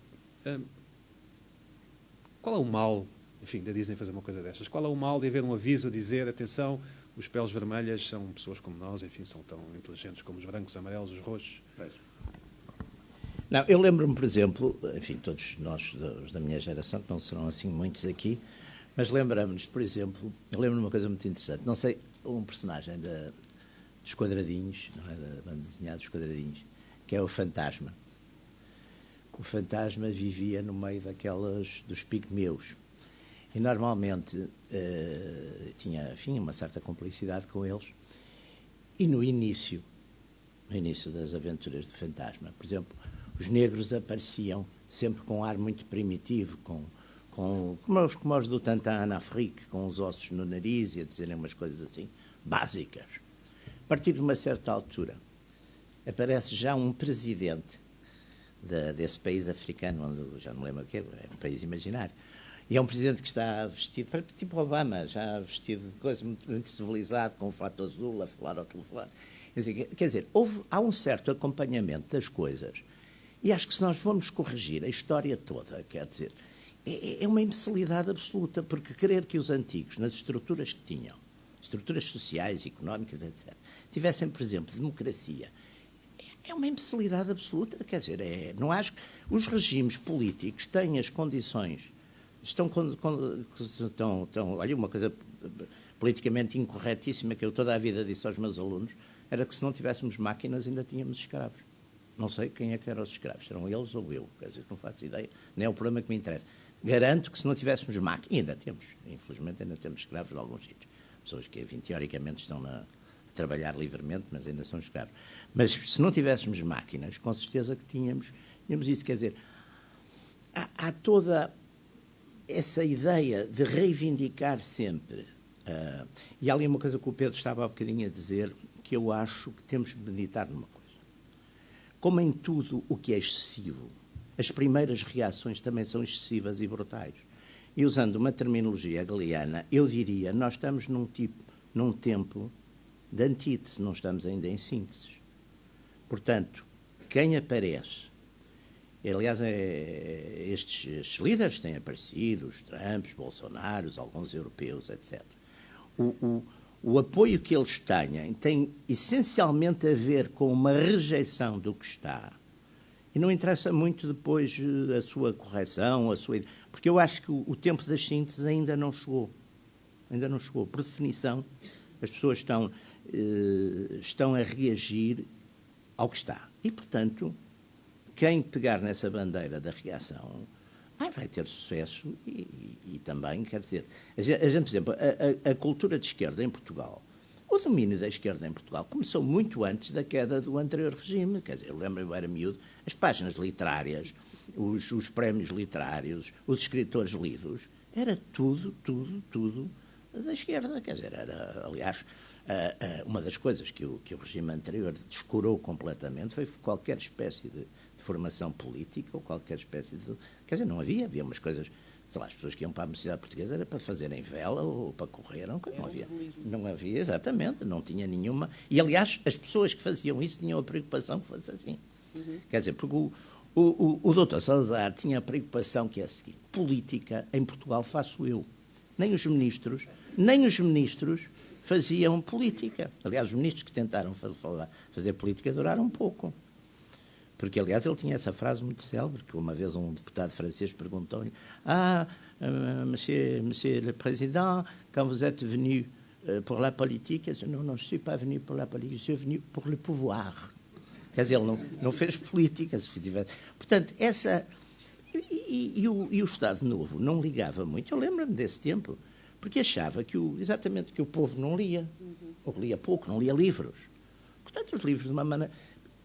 S2: Qual é o mal, enfim, da Disney fazer uma coisa destas? Qual é o mal de haver um aviso a dizer, atenção, os peles vermelhas são pessoas como nós, enfim, são tão inteligentes como os brancos, os amarelos, os roxos?
S5: Não, eu lembro-me, por exemplo, enfim, todos nós da minha geração, que não serão assim muitos aqui, mas lembramos-nos, por exemplo, eu lembro-me de uma coisa muito interessante, não sei, um personagem dos Quadradinhos, não é, da banda desenhada dos Quadradinhos, que é o Fantasma. O Fantasma vivia no meio dos pigmeus e normalmente tinha, enfim, uma certa complicidade com eles. E no início das aventuras do Fantasma, por exemplo, os negros apareciam sempre com um ar muito primitivo, com como os do Tantan na África, com os ossos no nariz e a dizerem umas coisas assim, básicas. A partir de uma certa altura, aparece já um presidente desse país africano, onde já não me lembro o que é um país imaginário, e é um presidente que está vestido, tipo Obama, já vestido de coisa muito civilizado, com um fato azul, a falar ao telefone. Quer dizer, há um certo acompanhamento das coisas, e acho que se nós vamos corrigir a história toda, quer dizer, é uma imbecilidade absoluta, porque querer que os antigos, nas estruturas que tinham, estruturas sociais, económicas, etc., tivessem, por exemplo, democracia, é uma imbecilidade absoluta. Quer dizer, não acho que os regimes políticos têm as condições, estão olha, uma coisa politicamente incorretíssima que eu toda a vida disse aos meus alunos, era que se não tivéssemos máquinas ainda tínhamos escravos. Não sei quem é que eram os escravos, serão eles ou eu, quer dizer, não faço ideia, nem é o problema que me interessa. Garanto que se não tivéssemos máquinas, e ainda temos, infelizmente ainda temos escravos em alguns sítios, pessoas que, enfim, teoricamente estão a trabalhar livremente, mas ainda são escravos. Mas se não tivéssemos máquinas, com certeza que tínhamos isso. Quer dizer, há toda essa ideia de reivindicar sempre. E há ali uma coisa que o Pedro estava há bocadinho a dizer, que eu acho que temos que meditar numa coisa. Como em tudo o que é excessivo, as primeiras reações também são excessivas e brutais. E usando uma terminologia hegeliana, eu diria, nós estamos num tempo de antítese, não estamos ainda em síntese. Portanto, quem aparece, aliás, estes líderes têm aparecido, os Trumps, Bolsonaros, alguns europeus, etc. O apoio que eles têm tem essencialmente a ver com uma rejeição do que está. E não interessa muito depois a sua correção, porque eu acho que o tempo das sínteses ainda não chegou. Ainda não chegou. Por definição, as pessoas estão a reagir ao que está. E, portanto, quem pegar nessa bandeira da reação vai ter sucesso e também, quer dizer, a gente, por exemplo, a cultura de esquerda em Portugal, o domínio da esquerda em Portugal começou muito antes da queda do anterior regime. Quer dizer, eu lembro, eu era miúdo, as páginas literárias, os prémios literários, os escritores lidos, era tudo da esquerda. Quer dizer, era, aliás, uma das coisas que o regime anterior descurou completamente foi qualquer espécie de formação política ou qualquer espécie de... Quer dizer, não havia umas coisas... Sei lá, as pessoas que iam para a Universidade Portuguesa era para fazerem vela ou para correr, não havia, exatamente, não tinha nenhuma... E, aliás, as pessoas que faziam isso tinham a preocupação que fosse assim. Quer dizer, porque o doutor Salazar tinha a preocupação que é a seguinte: política, em Portugal, faço eu. Nem os ministros faziam política. Aliás, os ministros que tentaram fazer política duraram pouco. Porque, aliás, ele tinha essa frase muito célebre, que uma vez um deputado francês perguntou-lhe: Monsieur le Président, quand vous êtes venu pour la politique, eu disse: não, je ne suis pas venu pour la politique, je suis venu pour le pouvoir. Quer dizer, ele não fez política. Se tivesse... Portanto, essa... E o Estado Novo não ligava muito, eu lembro-me desse tempo, porque achava exatamente que o povo não lia, ou lia pouco, não lia livros. Portanto, os livros, de uma maneira...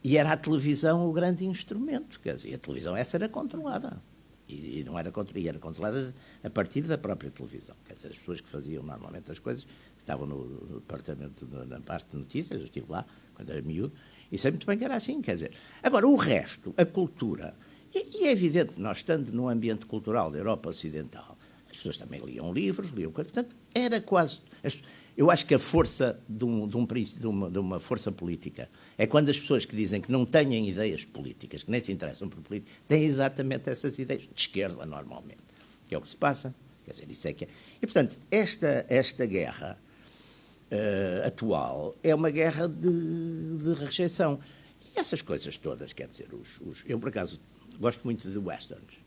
S5: E era a televisão o grande instrumento. Quer dizer, a televisão essa era controlada. E não era controlada, era controlada a partir da própria televisão. Quer dizer, as pessoas que faziam normalmente as coisas estavam no departamento, na parte de notícias, eu estive lá quando era miúdo, e sei muito bem que era assim. Quer dizer, agora, o resto, a cultura, e é evidente, nós estando num ambiente cultural da Europa Ocidental, as pessoas também liam livros, portanto, era quase... Eu acho que a força de uma força política é quando as pessoas que dizem que não têm ideias políticas, que nem se interessam por política, têm exatamente essas ideias de esquerda, normalmente. Que é o que se passa. Quer dizer, isso é que é. E, portanto, esta guerra atual é uma guerra de rejeição. E essas coisas todas, quer dizer, eu, por acaso, gosto muito de westerns.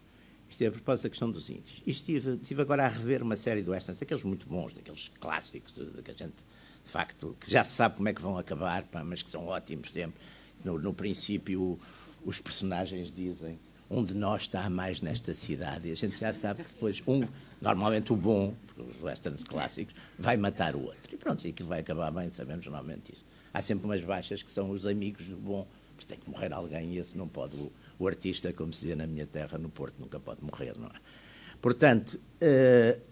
S5: Isto é a propósito da questão dos índios. E estive agora a rever uma série de westerns, daqueles muito bons, daqueles clássicos, que a gente, de facto, que já se sabe como é que vão acabar, mas que são ótimos sempre. No princípio, os personagens dizem: um de nós está a mais nesta cidade, e a gente já sabe que depois, normalmente o bom, os westerns clássicos, vai matar o outro. E pronto, e aquilo vai acabar bem, sabemos normalmente isso. Há sempre umas baixas que são os amigos do bom, porque tem que morrer alguém e esse não pode... O artista, como se dizia na minha terra, no Porto, nunca pode morrer, não é? Portanto,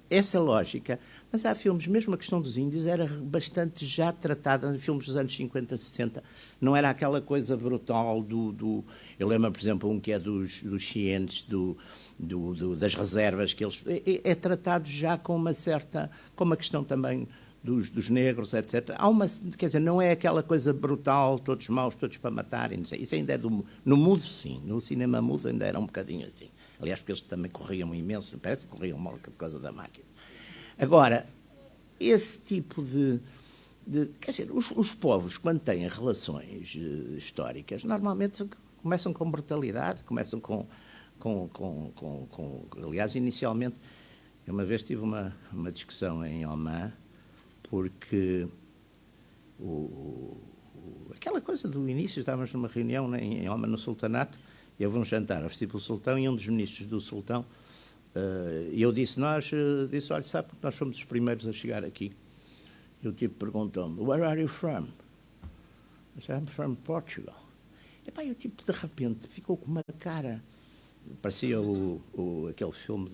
S5: essa lógica... Mas há filmes, mesmo a questão dos índios era bastante já tratada em filmes dos anos 50, 60. Não era aquela coisa brutal do... Eu lembro, por exemplo, um que é dos Xientes, das reservas, que eles... É tratado já com uma certa... Com uma questão também dos negros, etc. Há uma... Quer dizer, não é aquela coisa brutal, todos maus, todos para matarem. Isso ainda é no mudo, sim. No cinema mudo ainda era um bocadinho assim. Aliás, porque eles também corriam imenso. Parece que corriam mal por causa da máquina. Agora, esse tipo de quer dizer, os povos, quando têm relações históricas, normalmente começam com brutalidade, começam aliás, inicialmente, eu uma vez tive uma discussão em Oman, porque aquela coisa do início, estávamos numa reunião em Oman, no Sultanato, e houve um jantar ao vestíbulo Sultão, e um dos ministros do Sultão, e eu disse, olha, sabe que nós fomos os primeiros a chegar aqui. E o tipo perguntou-me, where are you from? Eu disse, I'm from Portugal. E o tipo, de repente, ficou com uma cara... Parecia aquele filme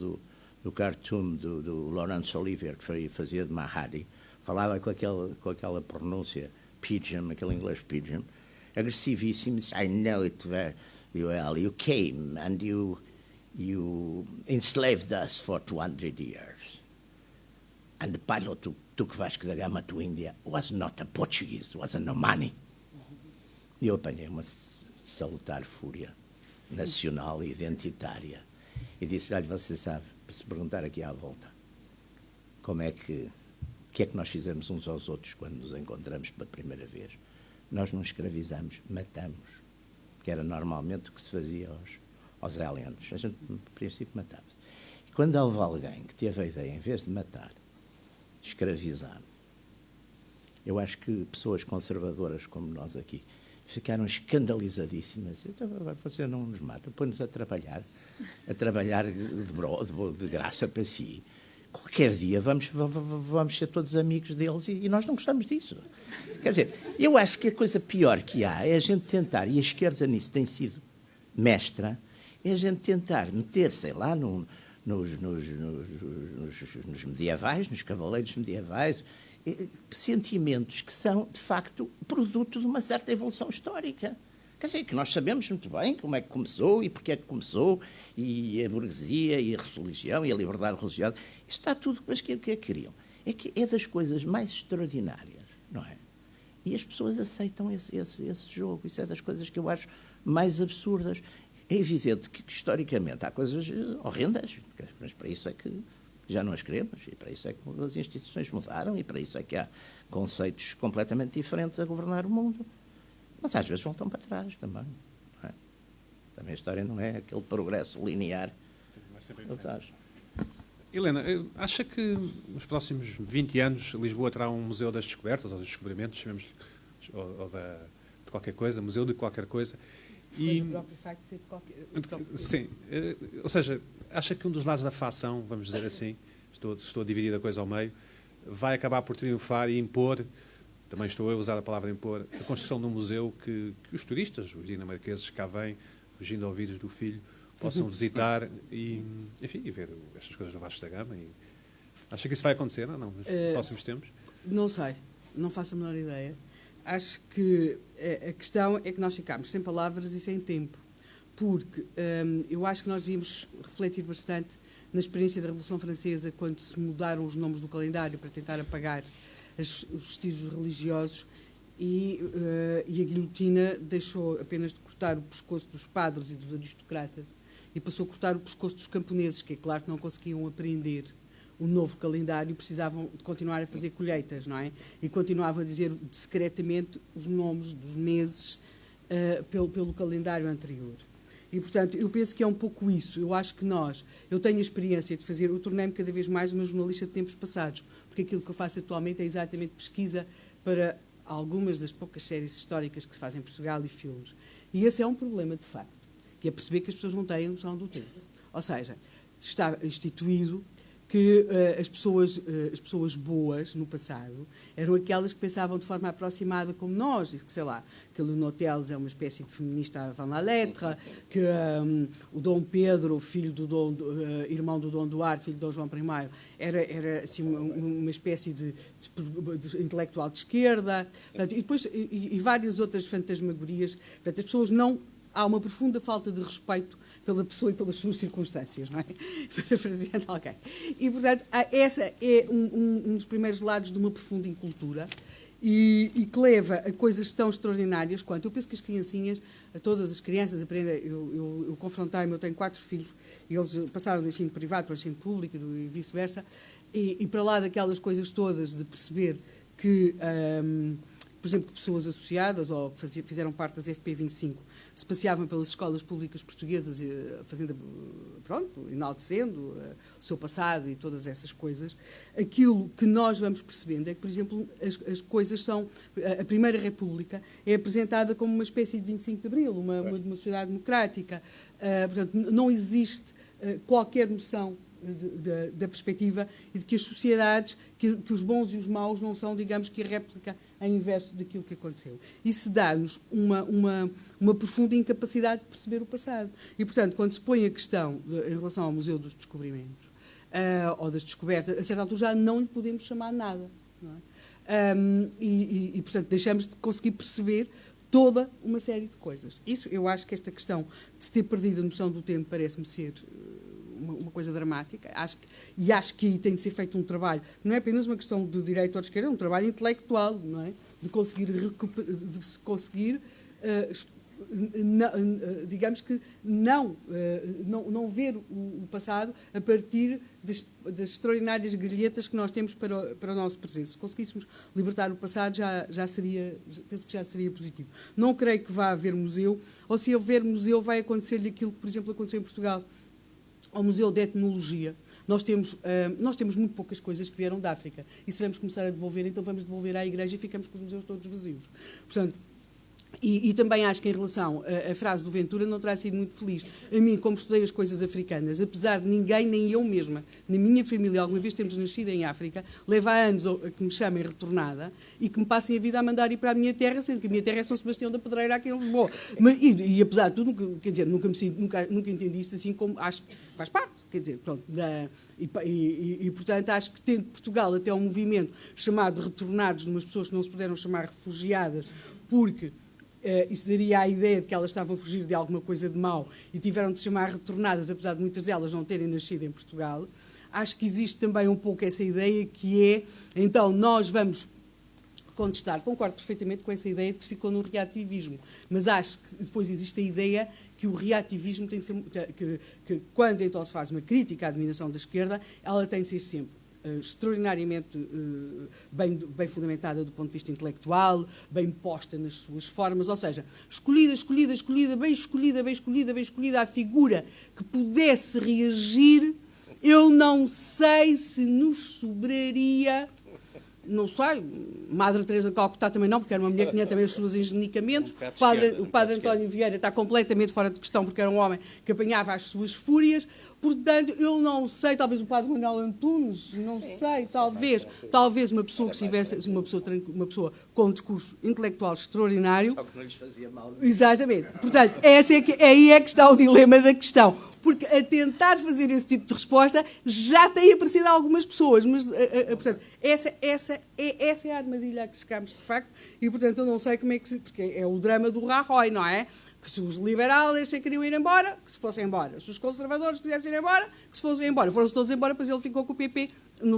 S5: do cartoon do Laurence Olivier, que fazia de Mahadi. Falava com aquela pronúncia pidgin, aquele inglês pidgin, agressivíssimo. Disse, I know it very well. You came and you enslaved us for 200 years. And the pilot who took Vasco da Gama to India was not a Portuguese, was an Omani. E eu apanhei uma salutar fúria nacional e identitária. E disse, olha, você sabe, para se perguntar aqui à volta, o que é que nós fizemos uns aos outros quando nos encontramos pela primeira vez? Nós não escravizamos, matamos, que era normalmente o que se fazia aos aliens. A gente, no princípio, matava. E quando houve alguém que teve a ideia, em vez de matar, escravizar, eu acho que pessoas conservadoras como nós aqui ficaram escandalizadíssimas. Então, você não nos mata, põe-nos a trabalhar de graça para si. Qualquer dia vamos ser todos amigos deles e nós não gostamos disso. Quer dizer, eu acho que a coisa pior que há é a gente tentar, e a esquerda nisso tem sido mestra, é a gente tentar meter, sei lá, nos medievais, nos cavaleiros medievais, sentimentos que são, de facto, produto de uma certa evolução histórica. Quer dizer, que nós sabemos muito bem como é que começou e porque é que começou, e a burguesia, e a religião, e a liberdade religiosa. Isso está tudo, mas o que é que queriam? É que é das coisas mais extraordinárias, não é? E as pessoas aceitam esse jogo. Isso é das coisas que eu acho mais absurdas. É evidente que, historicamente, há coisas horrendas, mas para isso é que já não as queremos, e para isso é que as instituições mudaram, e para isso é que há conceitos completamente diferentes a governar o mundo. Mas às vezes voltam para trás também. Não é? Também a história não é aquele progresso linear.
S2: Helena, acha que nos próximos 20 anos Lisboa terá um museu das descobertas, ou dos descobrimentos, chamemos, de qualquer coisa, museu de qualquer coisa?
S3: E o próprio facto de ser de qualquer...
S2: Sim, ou seja, acha que um dos lados da fação, vamos dizer assim, estou a dividir a coisa ao meio, vai acabar por triunfar e impor, também estou a usar a palavra impor, a construção de um museu que os turistas, os dinamarqueses que cá vêm, fugindo a ouvidos do filho, possam visitar e, enfim, e ver estas coisas no Vasco da Gama. E acha que isso vai acontecer ou não, nos próximos tempos?
S3: Não sei, não faço a menor ideia. Acho que a questão é que nós ficámos sem palavras e sem tempo, porque eu acho que nós devíamos refletir bastante na experiência da Revolução Francesa, quando se mudaram os nomes do calendário para tentar apagar os vestígios religiosos, e a guilhotina deixou apenas de cortar o pescoço dos padres e dos aristocratas e passou a cortar o pescoço dos camponeses, que é claro que não conseguiam apreender o novo calendário, precisavam de continuar a fazer colheitas, não é? E continuavam a dizer secretamente os nomes dos meses pelo calendário anterior. E, portanto, eu penso que é um pouco isso. Eu acho que eu tenho a experiência de fazer, eu tornei-me cada vez mais uma jornalista de tempos passados, porque aquilo que eu faço atualmente é exatamente pesquisa para algumas das poucas séries históricas que se fazem em Portugal e filmes. E esse é um problema, de facto, que é perceber que as pessoas não têm noção do tempo. Ou seja, está instituído que as pessoas boas no passado eram aquelas que pensavam de forma aproximada como nós, e que, sei lá, que o Nuno Teles é uma espécie de feminista avant la lettre, que o Dom Pedro, filho irmão do Dom Duarte, filho de Dom João I, era assim, uma espécie de intelectual de esquerda, portanto, e depois e várias outras fantasmagorias. Portanto, as pessoas não... Há uma profunda falta de respeito pela pessoa e pelas suas circunstâncias, não é? Parafraseando alguém. E, portanto, essa é um dos primeiros lados de uma profunda incultura e que leva a coisas tão extraordinárias quanto... Eu penso que as criancinhas, todas as crianças aprendem... Eu confrontei-me, eu tenho 4 filhos, e eles passaram do ensino privado para o ensino público e vice-versa, e para lá daquelas coisas todas de perceber que, por exemplo, que pessoas associadas ou que fizeram parte das FP25 se passeavam pelas escolas públicas portuguesas, fazendo, pronto, enaltecendo o seu passado e todas essas coisas. Aquilo que nós vamos percebendo é que, por exemplo, as coisas são... A Primeira República é apresentada como uma espécie de 25 de Abril, uma sociedade democrática. Portanto, não existe qualquer noção da perspectiva e de que as sociedades, que os bons e os maus não são, digamos, que a réplica a inverso daquilo que aconteceu. Isso dá-nos uma profunda incapacidade de perceber o passado. E, portanto, quando se põe a questão em relação ao Museu dos Descobrimentos ou das descobertas, a certa altura já não lhe podemos chamar nada. Não é? E, portanto, deixamos de conseguir perceber toda uma série de coisas. Isso, eu acho que esta questão de se ter perdido a noção do tempo parece-me ser uma coisa dramática. Acho que aí tem de ser feito um trabalho, não é apenas uma questão de direita ou de esquerda, é um trabalho intelectual, não é? De se conseguir digamos que não ver o passado a partir das extraordinárias grelhetas que nós temos para o nosso presente. Se conseguíssemos libertar o passado, penso que já seria positivo. Não creio que vá haver museu, ou se houver museu vai acontecer-lhe aquilo que, por exemplo, aconteceu em Portugal ao Museu de Etnologia. Nós temos muito poucas coisas que vieram da África. E se vamos começar a devolver, então vamos devolver à Igreja e ficamos com os museus todos vazios. Portanto, e também acho que em relação à frase do Ventura não terá sido muito feliz. A mim, como estudei as coisas africanas, apesar de ninguém, nem eu mesma, na minha família, alguma vez termos nascido em África, leva há anos a que me chamem retornada e que me passem a vida a mandar ir para a minha terra, sendo que a minha terra é São Sebastião da Pedreira, aqui em Lisboa. E apesar de tudo, quer dizer, nunca entendi isso assim como acho que faz parte. Quer dizer, pronto, portanto, acho que tendo Portugal até um movimento chamado Retornados, de umas pessoas que não se puderam chamar refugiadas, porque isso daria a ideia de que elas estavam a fugir de alguma coisa de mau e tiveram de se chamar retornadas, apesar de muitas delas não terem nascido em Portugal. Acho que existe também um pouco essa ideia que é, então, nós vamos contestar. Concordo perfeitamente com essa ideia de que se ficou no reativismo, mas acho que depois existe a ideia que o reativismo tem de ser... que quando então se faz uma crítica à dominação da esquerda, ela tem de ser sempre extraordinariamente bem fundamentada do ponto de vista intelectual, bem posta nas suas formas, ou seja, bem escolhida a figura que pudesse reagir. Eu não sei se nos sobraria, não sei, Madre Teresa de Calcutá também não, porque era uma mulher que tinha também os seus engenicamentos. O padre António Vieira está completamente fora de questão, porque era um homem que apanhava as suas fúrias. Portanto, eu não sei, talvez o padre Manuel Antunes, não sei, talvez uma pessoa que estivesse, uma pessoa com um discurso intelectual extraordinário.
S5: Só que não lhes fazia mal.
S3: Exatamente. Portanto, aí é que está o dilema da questão. Porque a tentar fazer esse tipo de resposta já têm aparecido algumas pessoas. Mas, portanto, essa é a armadilha a que chegamos, de facto. E, portanto, eu não sei como é que porque é o drama do Rajoy, não é? Que se os liberais queriam ir embora, que se fossem embora. Se os conservadores quisessem ir embora, que se fossem embora. Foram-se todos embora, depois ele ficou com o PP.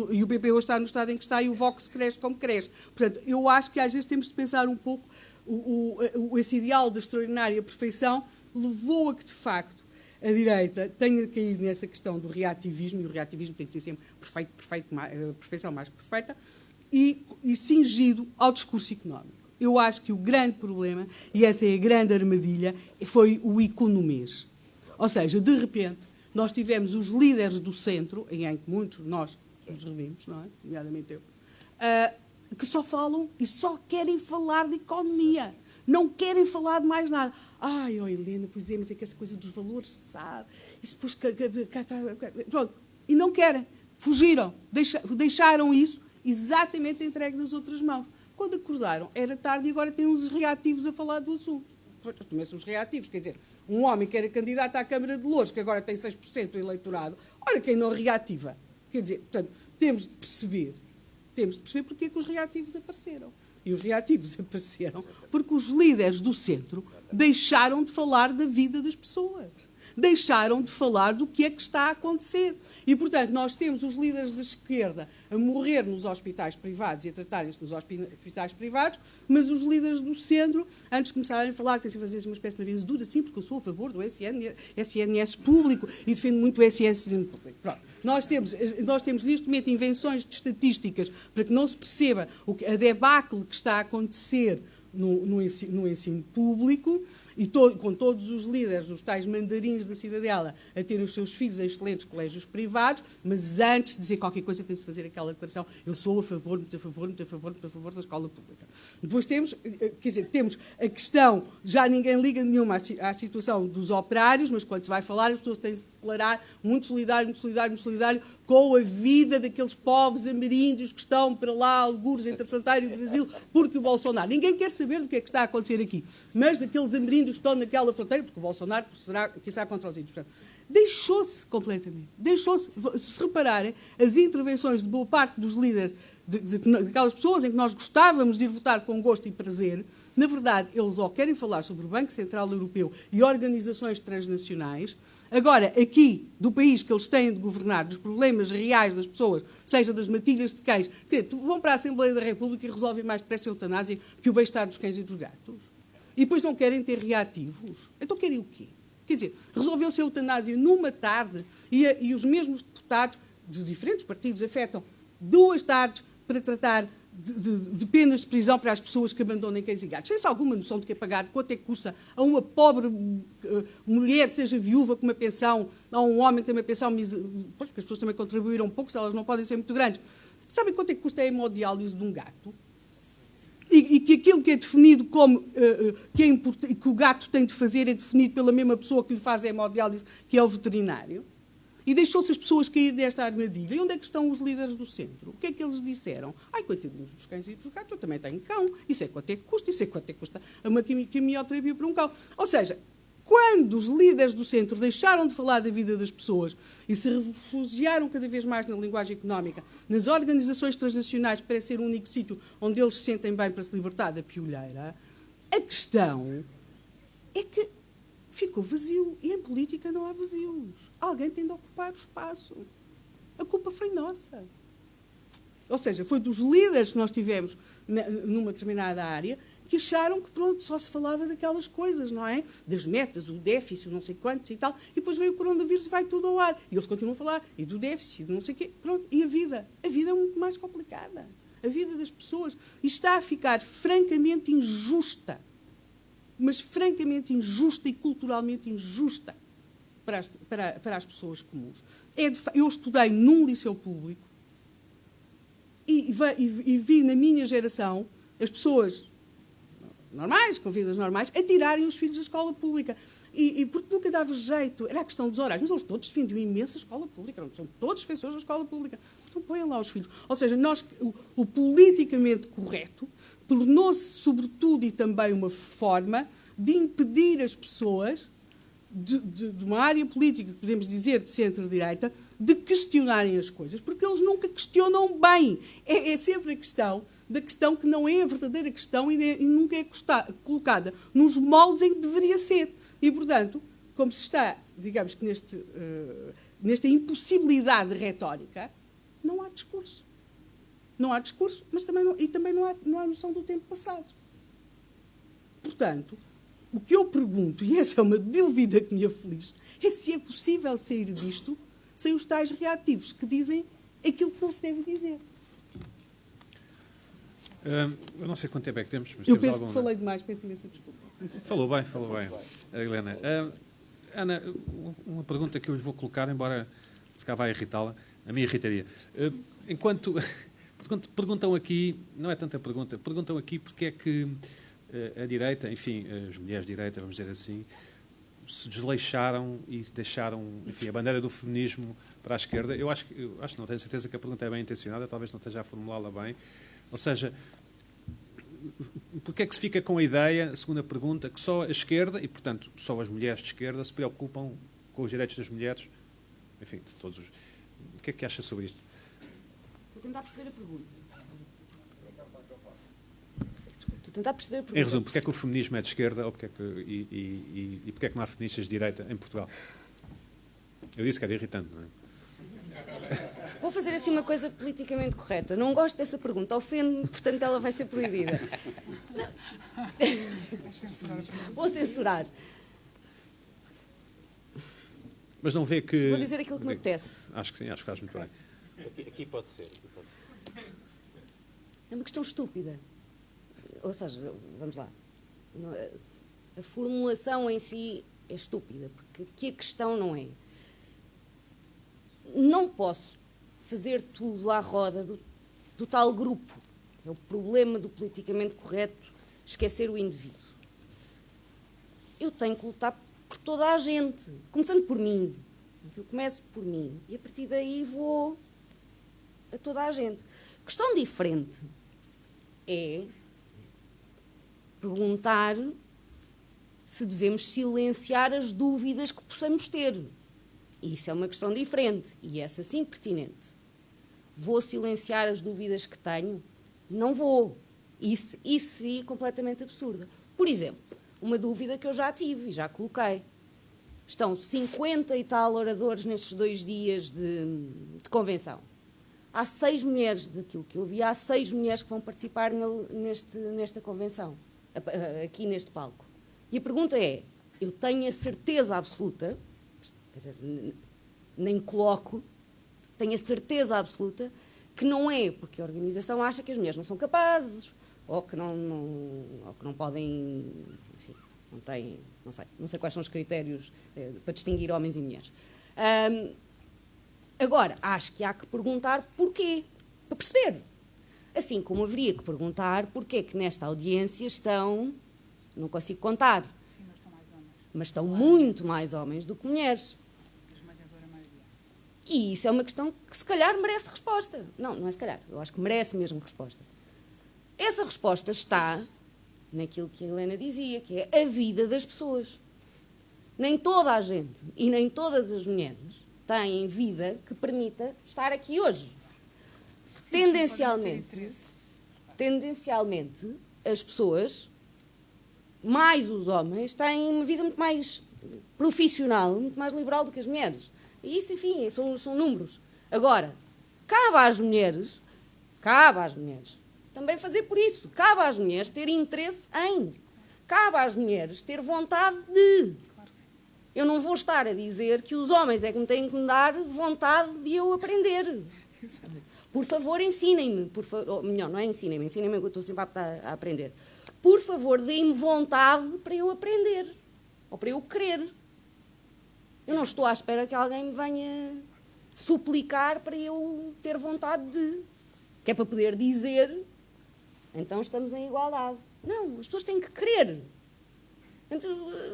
S3: E o PP hoje está no estado em que está e o Vox cresce como cresce. Portanto, eu acho que às vezes temos de pensar um pouco esse ideal da extraordinária perfeição levou a que, de facto, a direita tenha caído nessa questão do reativismo, e o reativismo tem de ser sempre perfeição mais perfeita, e cingido ao discurso económico. Eu acho que o grande problema, e essa é a grande armadilha, foi o economês. Ou seja, de repente, nós tivemos os líderes do centro, em que muitos nós nos revimos, não é? Nomeadamente eu, que só falam e só querem falar de economia. Não querem falar de mais nada. Ai, oh Helena, pois é, mas é que essa coisa dos valores, sabe? Isso depois... Pronto. E não querem. Fugiram, deixaram isso exatamente entregue nas outras mãos. Quando acordaram, era tarde e agora têm uns reativos a falar do assunto. Também são os reativos, quer dizer, um homem que era candidato à Câmara de Louros, que agora tem 6% do eleitorado, olha quem não reativa. Quer dizer, portanto, temos de perceber porque é que os reativos apareceram. E os reativos apareceram porque os líderes do centro deixaram de falar da vida das pessoas. Deixaram de falar do que é que está a acontecer. E, portanto, nós temos os líderes da esquerda a morrer nos hospitais privados e a tratarem-se nos hospitais privados, mas os líderes do centro, antes de começarem a falar, têm-se a fazer uma espécie de benzedura, sim, porque eu sou a favor do SNS público e defendo muito o SNS público. Pronto. Nós temos neste momento invenções de estatísticas para que não se perceba a debacle que está a acontecer no ensino público, e com todos os líderes dos tais mandarins da Cidadela a terem os seus filhos em excelentes colégios privados, mas antes de dizer qualquer coisa tem-se fazer aquela declaração: eu sou a favor, muito a favor, muito a favor, muito a favor da escola pública. Depois temos a questão, já ninguém liga nenhuma à situação dos operários, mas quando se vai falar, as pessoas têm de se declarar muito solidário, muito solidário, muito solidário com a vida daqueles povos ameríndios que estão para lá, algures entre a fronteira e o Brasil, porque o Bolsonaro. Ninguém quer saber do que é que está a acontecer aqui, mas daqueles ameríndios que estão naquela fronteira, porque o Bolsonaro será contra os índios. Deixou-se completamente. Deixou-se. Se repararem, as intervenções de boa parte dos líderes, daquelas pessoas em que nós gostávamos de ir votar com gosto e prazer, na verdade, eles ou querem falar sobre o Banco Central Europeu e organizações transnacionais. Agora, aqui, do país que eles têm de governar, dos problemas reais das pessoas, seja das matilhas de cães, vão para a Assembleia da República e resolvem mais depressa a eutanásia que o bem-estar dos cães e dos gatos. E depois não querem ter reativos. Então querem o quê? Quer dizer, resolveu-se a eutanásia numa tarde e os mesmos deputados de diferentes partidos afetam 2 tardes para tratar de penas de prisão para as pessoas que abandonem cães e gatos. Tem-se alguma noção de que é pagar, quanto é que custa a uma pobre mulher que seja viúva com uma pensão, a um homem que tem uma pensão, pois, porque as pessoas também contribuíram um pouco, se elas não podem ser muito grandes. Sabem quanto é que custa a hemodiálise de um gato? E que aquilo que é definido como que o gato tem de fazer é definido pela mesma pessoa que lhe faz a hemodiálise, que é o veterinário. E deixou-se as pessoas cair desta armadilha. E onde é que estão os líderes do centro? O que é que eles disseram? Ai, coitadinhos dos cães e dos gatos, eu também tenho cão. Isso é quanto é que custa, isso é quanto é que custa uma quimioterapia para um cão. Ou seja, quando os líderes do centro deixaram de falar da vida das pessoas e se refugiaram cada vez mais na linguagem económica, nas organizações transnacionais, que parece ser o único sítio onde eles se sentem bem para se libertar da piolheira, a questão é que ficou vazio. E em política não há vazios. Alguém tem de ocupar o espaço. A culpa foi nossa. Ou seja, foi dos líderes que nós tivemos numa determinada área que acharam que, pronto, só se falava daquelas coisas, não é? Das metas, o déficit, não sei quantos e tal. E depois veio o coronavírus e vai tudo ao ar. E eles continuam a falar, e do déficit, do não sei o quê. Pronto. E a vida? A vida é muito mais complicada. A vida das pessoas. E está a ficar francamente injusta. Mas francamente injusta e culturalmente injusta para as pessoas comuns. Eu estudei num liceu público e vi na minha geração as pessoas normais, com vidas normais, a tirarem os filhos da escola pública. Porque nunca dava jeito, era a questão dos horários, mas eles todos defendiam imensa escola pública, são todos defensores da escola pública. Então ponham lá os filhos. Ou seja, o politicamente correto tornou-se, sobretudo, e também uma forma de impedir as pessoas de uma área política, que podemos dizer de centro-direita, de questionarem as coisas, porque eles nunca questionam bem. É sempre a questão da questão que não é a verdadeira questão e nunca é colocada nos moldes em que deveria ser. E, portanto, como se está, digamos que nesta impossibilidade retórica, não há discurso. Não há discurso, mas também não há noção do tempo passado. Portanto, o que eu pergunto, e essa é uma dúvida que me aflige, é se é possível sair disto sem os tais reativos que dizem aquilo que não se deve dizer.
S2: Eu não sei quanto tempo é que temos, mas
S3: eu
S2: temos
S3: penso que falei demais, peço imensa desculpa.
S2: Falou bem, Helena. Ana, uma pergunta que eu lhe vou colocar, embora se calhar vai irritá-la, a mim irritaria. Enquanto perguntam aqui, não é tanta pergunta, perguntam aqui porque é que a direita, enfim, as mulheres de direita, vamos dizer assim, se desleixaram e deixaram, enfim, a bandeira do feminismo para a esquerda. Eu acho que não tenho certeza que a pergunta é bem intencionada, talvez não esteja a formulá-la bem. Ou seja, porque é que se fica com a ideia, a segunda pergunta, que só a esquerda, e portanto só as mulheres de esquerda, se preocupam com os direitos das mulheres? Enfim, de todos os... O que é que acha sobre isto?
S6: Vou tentar perceber a pergunta. Estou a tentar perceber a pergunta.
S2: Em resumo, porque é que o feminismo é de esquerda ou porque é que, e porque é que não há feministas de direita em Portugal? Eu disse que era irritante, não é?
S6: Vou fazer assim uma coisa politicamente correta. Não gosto dessa pergunta, ofende-me, portanto ela vai ser proibida. Vou censurar.
S2: Mas não vê que...
S6: Vou dizer aquilo que me apetece.
S2: Acho que sim, acho que faz muito bem.
S7: Aqui pode ser.
S6: É uma questão estúpida. Ou seja, vamos lá. A formulação em si é estúpida, porque aqui a questão não é. Não posso fazer tudo à roda do tal grupo. É o problema do politicamente correto, esquecer o indivíduo. Eu tenho que lutar por toda a gente, começando por mim. Eu começo por mim e a partir daí vou a toda a gente. Questão diferente é perguntar se devemos silenciar as dúvidas que possamos ter. Isso é uma questão diferente e essa sim pertinente. Vou silenciar as dúvidas que tenho? Não vou. Isso seria completamente absurdo. Por exemplo, uma dúvida que eu já tive e já coloquei. Estão 50 e tal oradores nestes 2 dias de convenção. Há 6 mulheres, daquilo que eu vi, há 6 mulheres que vão participar nesta convenção, aqui neste palco. E a pergunta é, eu tenho a certeza absoluta, quer dizer, nem coloco, tenho a certeza absoluta que não é porque a organização acha que as mulheres não são capazes, ou que não podem, enfim, não têm, não sei quais são os critérios para distinguir homens e mulheres. Agora, acho que há que perguntar porquê, para perceber. Assim como haveria que perguntar porquê que nesta audiência estão, não consigo contar,
S8: Sim, mas estão mais homens.
S6: mas estão muito mais homens do que mulheres.
S8: Esmagadora maioria.
S6: E isso é uma questão que se calhar merece resposta. Não é se calhar, eu acho que merece mesmo resposta. Essa resposta está naquilo que a Helena dizia, que é a vida das pessoas. Nem toda a gente e nem todas as mulheres têm vida que permita estar aqui hoje.
S8: Sim,
S6: Tendencialmente, as pessoas, mais os homens, têm uma vida muito mais profissional, muito mais liberal do que as mulheres. E isso, enfim, são números. Agora, cabe às mulheres também fazer por isso. Cabe às mulheres ter interesse em. Cabe às mulheres ter vontade de. Eu não vou estar a dizer que os homens é que me têm que me dar vontade de eu aprender. Por favor, ensinem-me. Ou melhor, não é ensinem-me que eu estou sempre a aprender. Por favor, deem-me vontade para eu aprender. Ou para eu querer. Eu não estou à espera que alguém me venha suplicar para eu ter vontade de. Que é para poder dizer, então estamos em igualdade. Não, as pessoas têm que querer. Então,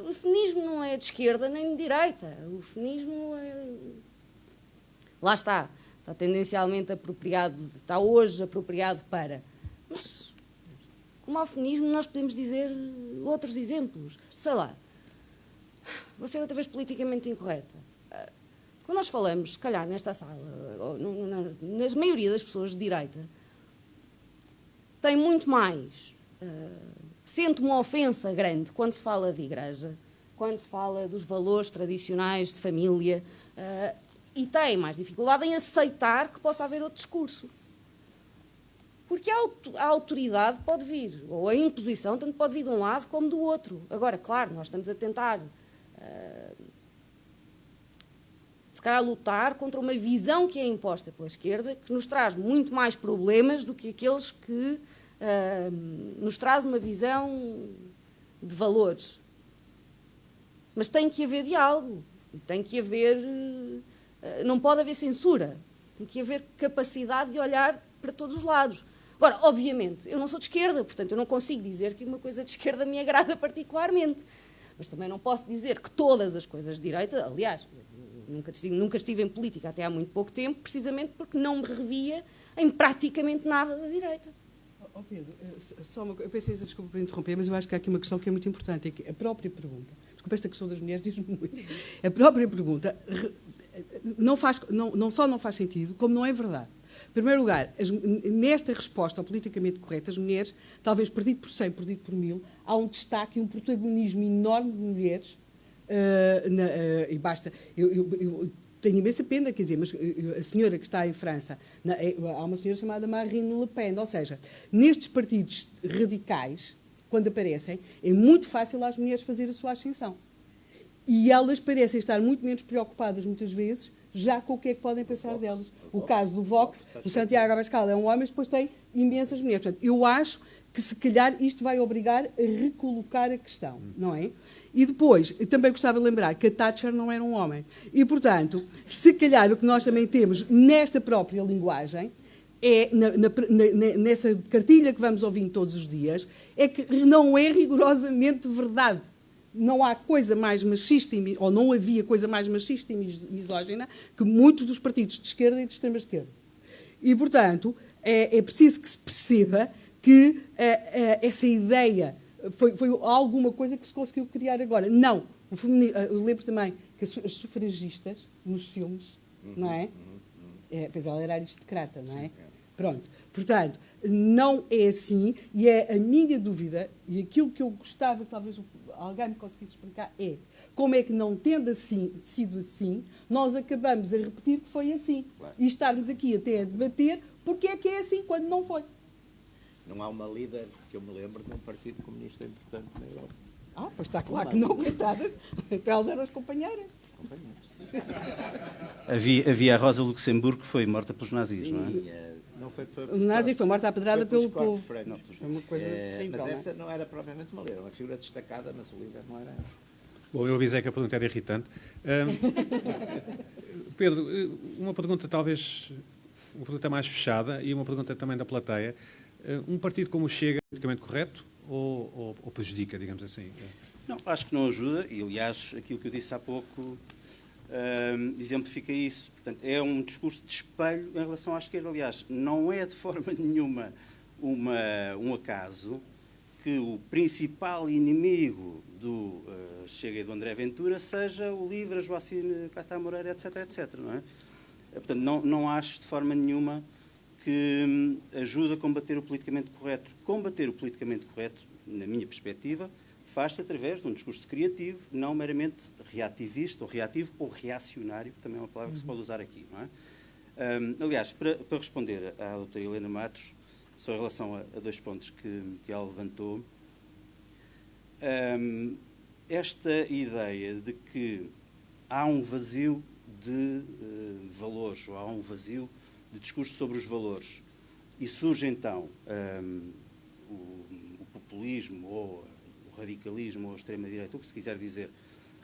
S6: o feminismo não é de esquerda nem de direita. O feminismo é... Lá está tendencialmente apropriado, está hoje apropriado para... Mas, como ao feminismo, nós podemos dizer outros exemplos. Sei lá, vou ser outra vez politicamente incorreta. Quando nós falamos, se calhar, nesta sala, ou na maioria das pessoas de direita, tem muito mais... sente uma ofensa grande quando se fala de igreja, quando se fala dos valores tradicionais de família, e tem mais dificuldade em aceitar que possa haver outro discurso. Porque a autoridade pode vir, ou a imposição tanto pode vir de um lado como do outro. Agora, claro, nós estamos a tentar, se calhar, lutar contra uma visão que é imposta pela esquerda, que nos traz muito mais problemas do que aqueles que nos traz uma visão de valores. Mas tem que haver diálogo, tem que haver... não pode haver censura, tem que haver capacidade de olhar para todos os lados. Agora, obviamente, eu não sou de esquerda, portanto, eu não consigo dizer que uma coisa de esquerda me agrada particularmente. Mas também não posso dizer que todas as coisas de direita, aliás, Nunca estive em política até há muito pouco tempo, precisamente porque não me revia em praticamente nada da direita.
S3: Pedro, eu pensei, desculpa por interromper, mas eu acho que há aqui uma questão que é muito importante, é que a própria pergunta, desculpa, esta questão das mulheres diz-me muito, a própria pergunta não só não faz sentido, como não é verdade. Em primeiro lugar, nesta resposta ao politicamente correto, as mulheres, talvez perdido por 100, perdido por 1000, há um destaque e um protagonismo enorme de mulheres, e basta... Eu tenho imensa pena, quer dizer, mas a senhora que está em França, há uma senhora chamada Marine Le Pen, ou seja, nestes partidos radicais, quando aparecem, é muito fácil às mulheres fazer a sua ascensão. E elas parecem estar muito menos preocupadas, muitas vezes, já com o que é que podem pensar delas. O caso do Vox, o Santiago Abascal é um homem, mas depois tem imensas mulheres. Portanto, eu acho que, se calhar, isto vai obrigar a recolocar a questão, não é? E depois, eu também gostava de lembrar que a Thatcher não era um homem. E, portanto, se calhar o que nós também temos nesta própria linguagem, nessa cartilha que vamos ouvindo todos os dias, é que não é rigorosamente verdade. Não há coisa mais machista, ou não havia coisa mais machista e misógina que muitos dos partidos de esquerda e de extrema-esquerda. E, portanto, é preciso que se perceba que essa ideia foi alguma coisa que se conseguiu criar agora. Não. Eu lembro também que as sufragistas, nos filmes, não é? Pois ela era aristocrata, não é? Pronto. Portanto, não é assim, e é a minha dúvida, e aquilo que eu gostava que talvez alguém me conseguisse explicar é como é que, não tendo sido assim, nós acabamos a repetir que foi assim. Claro. E estarmos aqui até a debater porque é que é assim quando não foi.
S4: Não há uma líder que eu me lembro de um partido comunista importante na Europa.
S3: Pois está claro que não, coitadas. Então elas eram as companheiras.
S7: Havia a Rosa Luxemburgo, que foi morta pelos nazis, não é?
S3: O nazi foi morta à pedrada pelo povo.
S4: Foi
S3: uma coisa terrível,
S4: mas essa não era propriamente uma líder, uma figura destacada, mas o líder não era.
S2: Bom, eu avisei que a pergunta era irritante. Pedro, uma pergunta talvez, uma pergunta mais fechada e uma pergunta também da plateia. Um partido como o Chega é politicamente correto ou prejudica, digamos assim?
S7: Não, acho que não ajuda, e aliás, aquilo que eu disse há pouco exemplifica isso. Portanto, é um discurso de espelho em relação à esquerda. Aliás, não é de forma nenhuma um acaso que o principal inimigo do Chega e do André Ventura seja o LIVRE, a Joacine Catá Moreira, etc, etc, não é? Portanto, não acho de forma nenhuma que ajuda a combater o politicamente correto. Combater o politicamente correto, na minha perspectiva, faz-se através de um discurso criativo, não meramente reativista, ou reativo, ou reacionário, que também é uma palavra que se pode usar aqui, não é? Aliás, para responder à doutora Helena Matos, só em relação a dois pontos que ela levantou, esta ideia de que há um vazio de valores, ou há um vazio de discurso sobre os valores, e surge então o populismo, ou o radicalismo, ou a extrema-direita, o que se quiser dizer,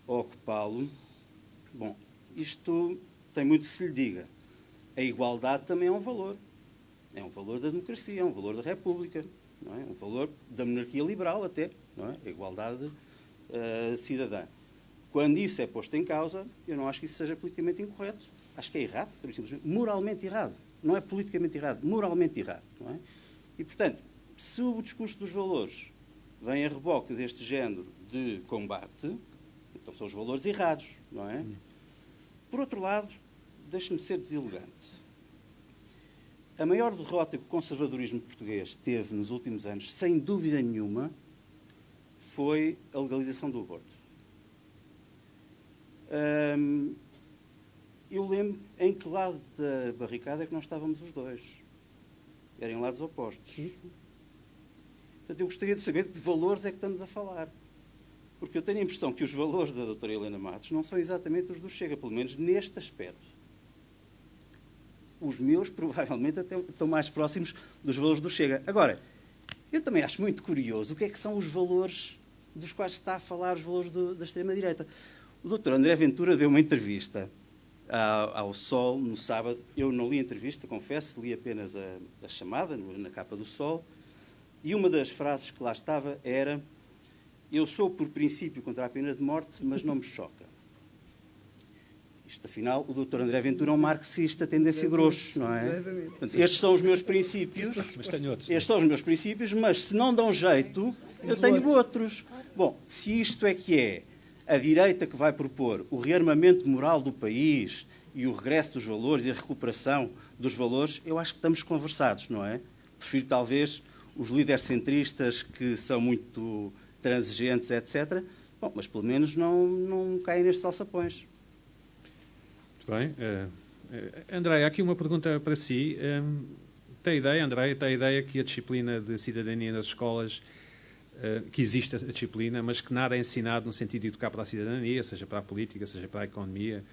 S7: a ocupá-lo. Bom, isto tem muito que se lhe diga. A igualdade também é um valor. É um valor da democracia, é um valor da República, não é? Um valor da monarquia liberal até, não é? A igualdade cidadã. Quando isso é posto em causa, eu não acho que isso seja politicamente incorreto. Acho que é errado, simplesmente, moralmente errado. Não é politicamente errado, moralmente errado, não é? E, portanto, se o discurso dos valores vem a reboque deste género de combate, então são os valores errados, não é? Por outro lado, deixe-me ser deselegante. A maior derrota que o conservadorismo português teve nos últimos anos, sem dúvida nenhuma, foi a legalização do aborto. Eu lembro em que lado da barricada é que nós estávamos os dois. Eram em lados opostos. Portanto, eu gostaria de saber de que valores é que estamos a falar. Porque eu tenho a impressão que os valores da doutora Helena Matos não são exatamente os do Chega, pelo menos neste aspecto. Os meus, provavelmente, até estão mais próximos dos valores do Chega. Agora, eu também acho muito curioso o que é que são os valores dos quais se está a falar, os valores da extrema-direita. O doutor André Ventura deu uma entrevista ao Sol no sábado. Eu não li a entrevista, confesso, li apenas a chamada na capa do Sol. E uma das frases que lá estava era: eu sou por princípio contra a pena de morte, mas não me choca. Isto, afinal, o Dr. André Ventura é um marxista tendência grosso, não é? Portanto, estes são os meus princípios.
S2: Mas tenho outros.
S7: Estes são os meus princípios, mas se não dão jeito, eu tenho outros. Bom, se isto é que é a direita que vai propor o rearmamento moral do país e o regresso dos valores e a recuperação dos valores, eu acho que estamos conversados, não é? Prefiro, talvez, os líderes centristas que são muito transigentes, etc. Bom, mas pelo menos não caem nestes alçapões.
S2: Muito bem. André, aqui uma pergunta para si. Tem a ideia, André, tem a ideia que a disciplina de cidadania nas escolas, que existe a disciplina, mas que nada é ensinado no sentido de educar para a cidadania, seja para a política, seja para a economia,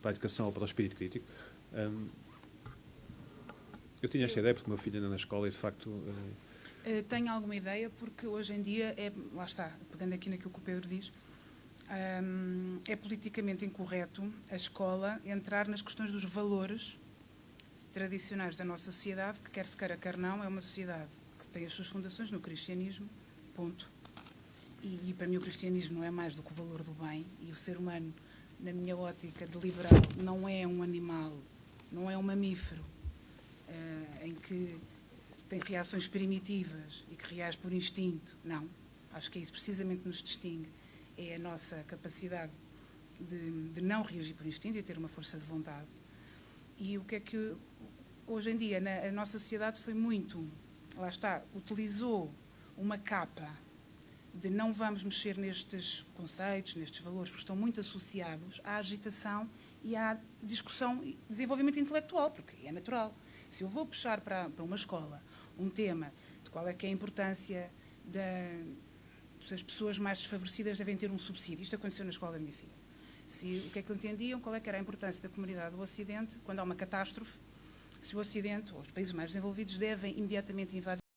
S2: para a educação ou para o espírito crítico? Eu tinha esta ideia porque o meu filho anda na escola e, de facto...
S8: Tenho alguma ideia, porque hoje em dia, lá está, pegando aqui naquilo que o Pedro diz, é politicamente incorreto a escola entrar nas questões dos valores tradicionais da nossa sociedade, que quer se queira, quer não, é uma sociedade que tem as suas fundações no cristianismo, ponto. E para mim o cristianismo não é mais do que o valor do bem, e o ser humano, na minha ótica de liberal, não é um animal, não é um mamífero, em que tem reações primitivas e que reage por instinto. Não. Acho que é isso precisamente que nos distingue. É a nossa capacidade de não reagir por instinto e ter uma força de vontade. E o que é que hoje em dia a nossa sociedade foi muito, lá está, utilizou uma capa de não vamos mexer nestes conceitos, nestes valores, porque estão muito associados à agitação e à discussão e desenvolvimento intelectual, porque é natural. Se eu vou puxar para uma escola um tema de qual é que é a importância das pessoas mais desfavorecidas devem ter um subsídio. Isto aconteceu na escola da minha filha. O que é que entendiam? Qual é que era a importância da comunidade do Ocidente quando há uma catástrofe? Se o Ocidente, ou os países mais desenvolvidos, devem imediatamente invadir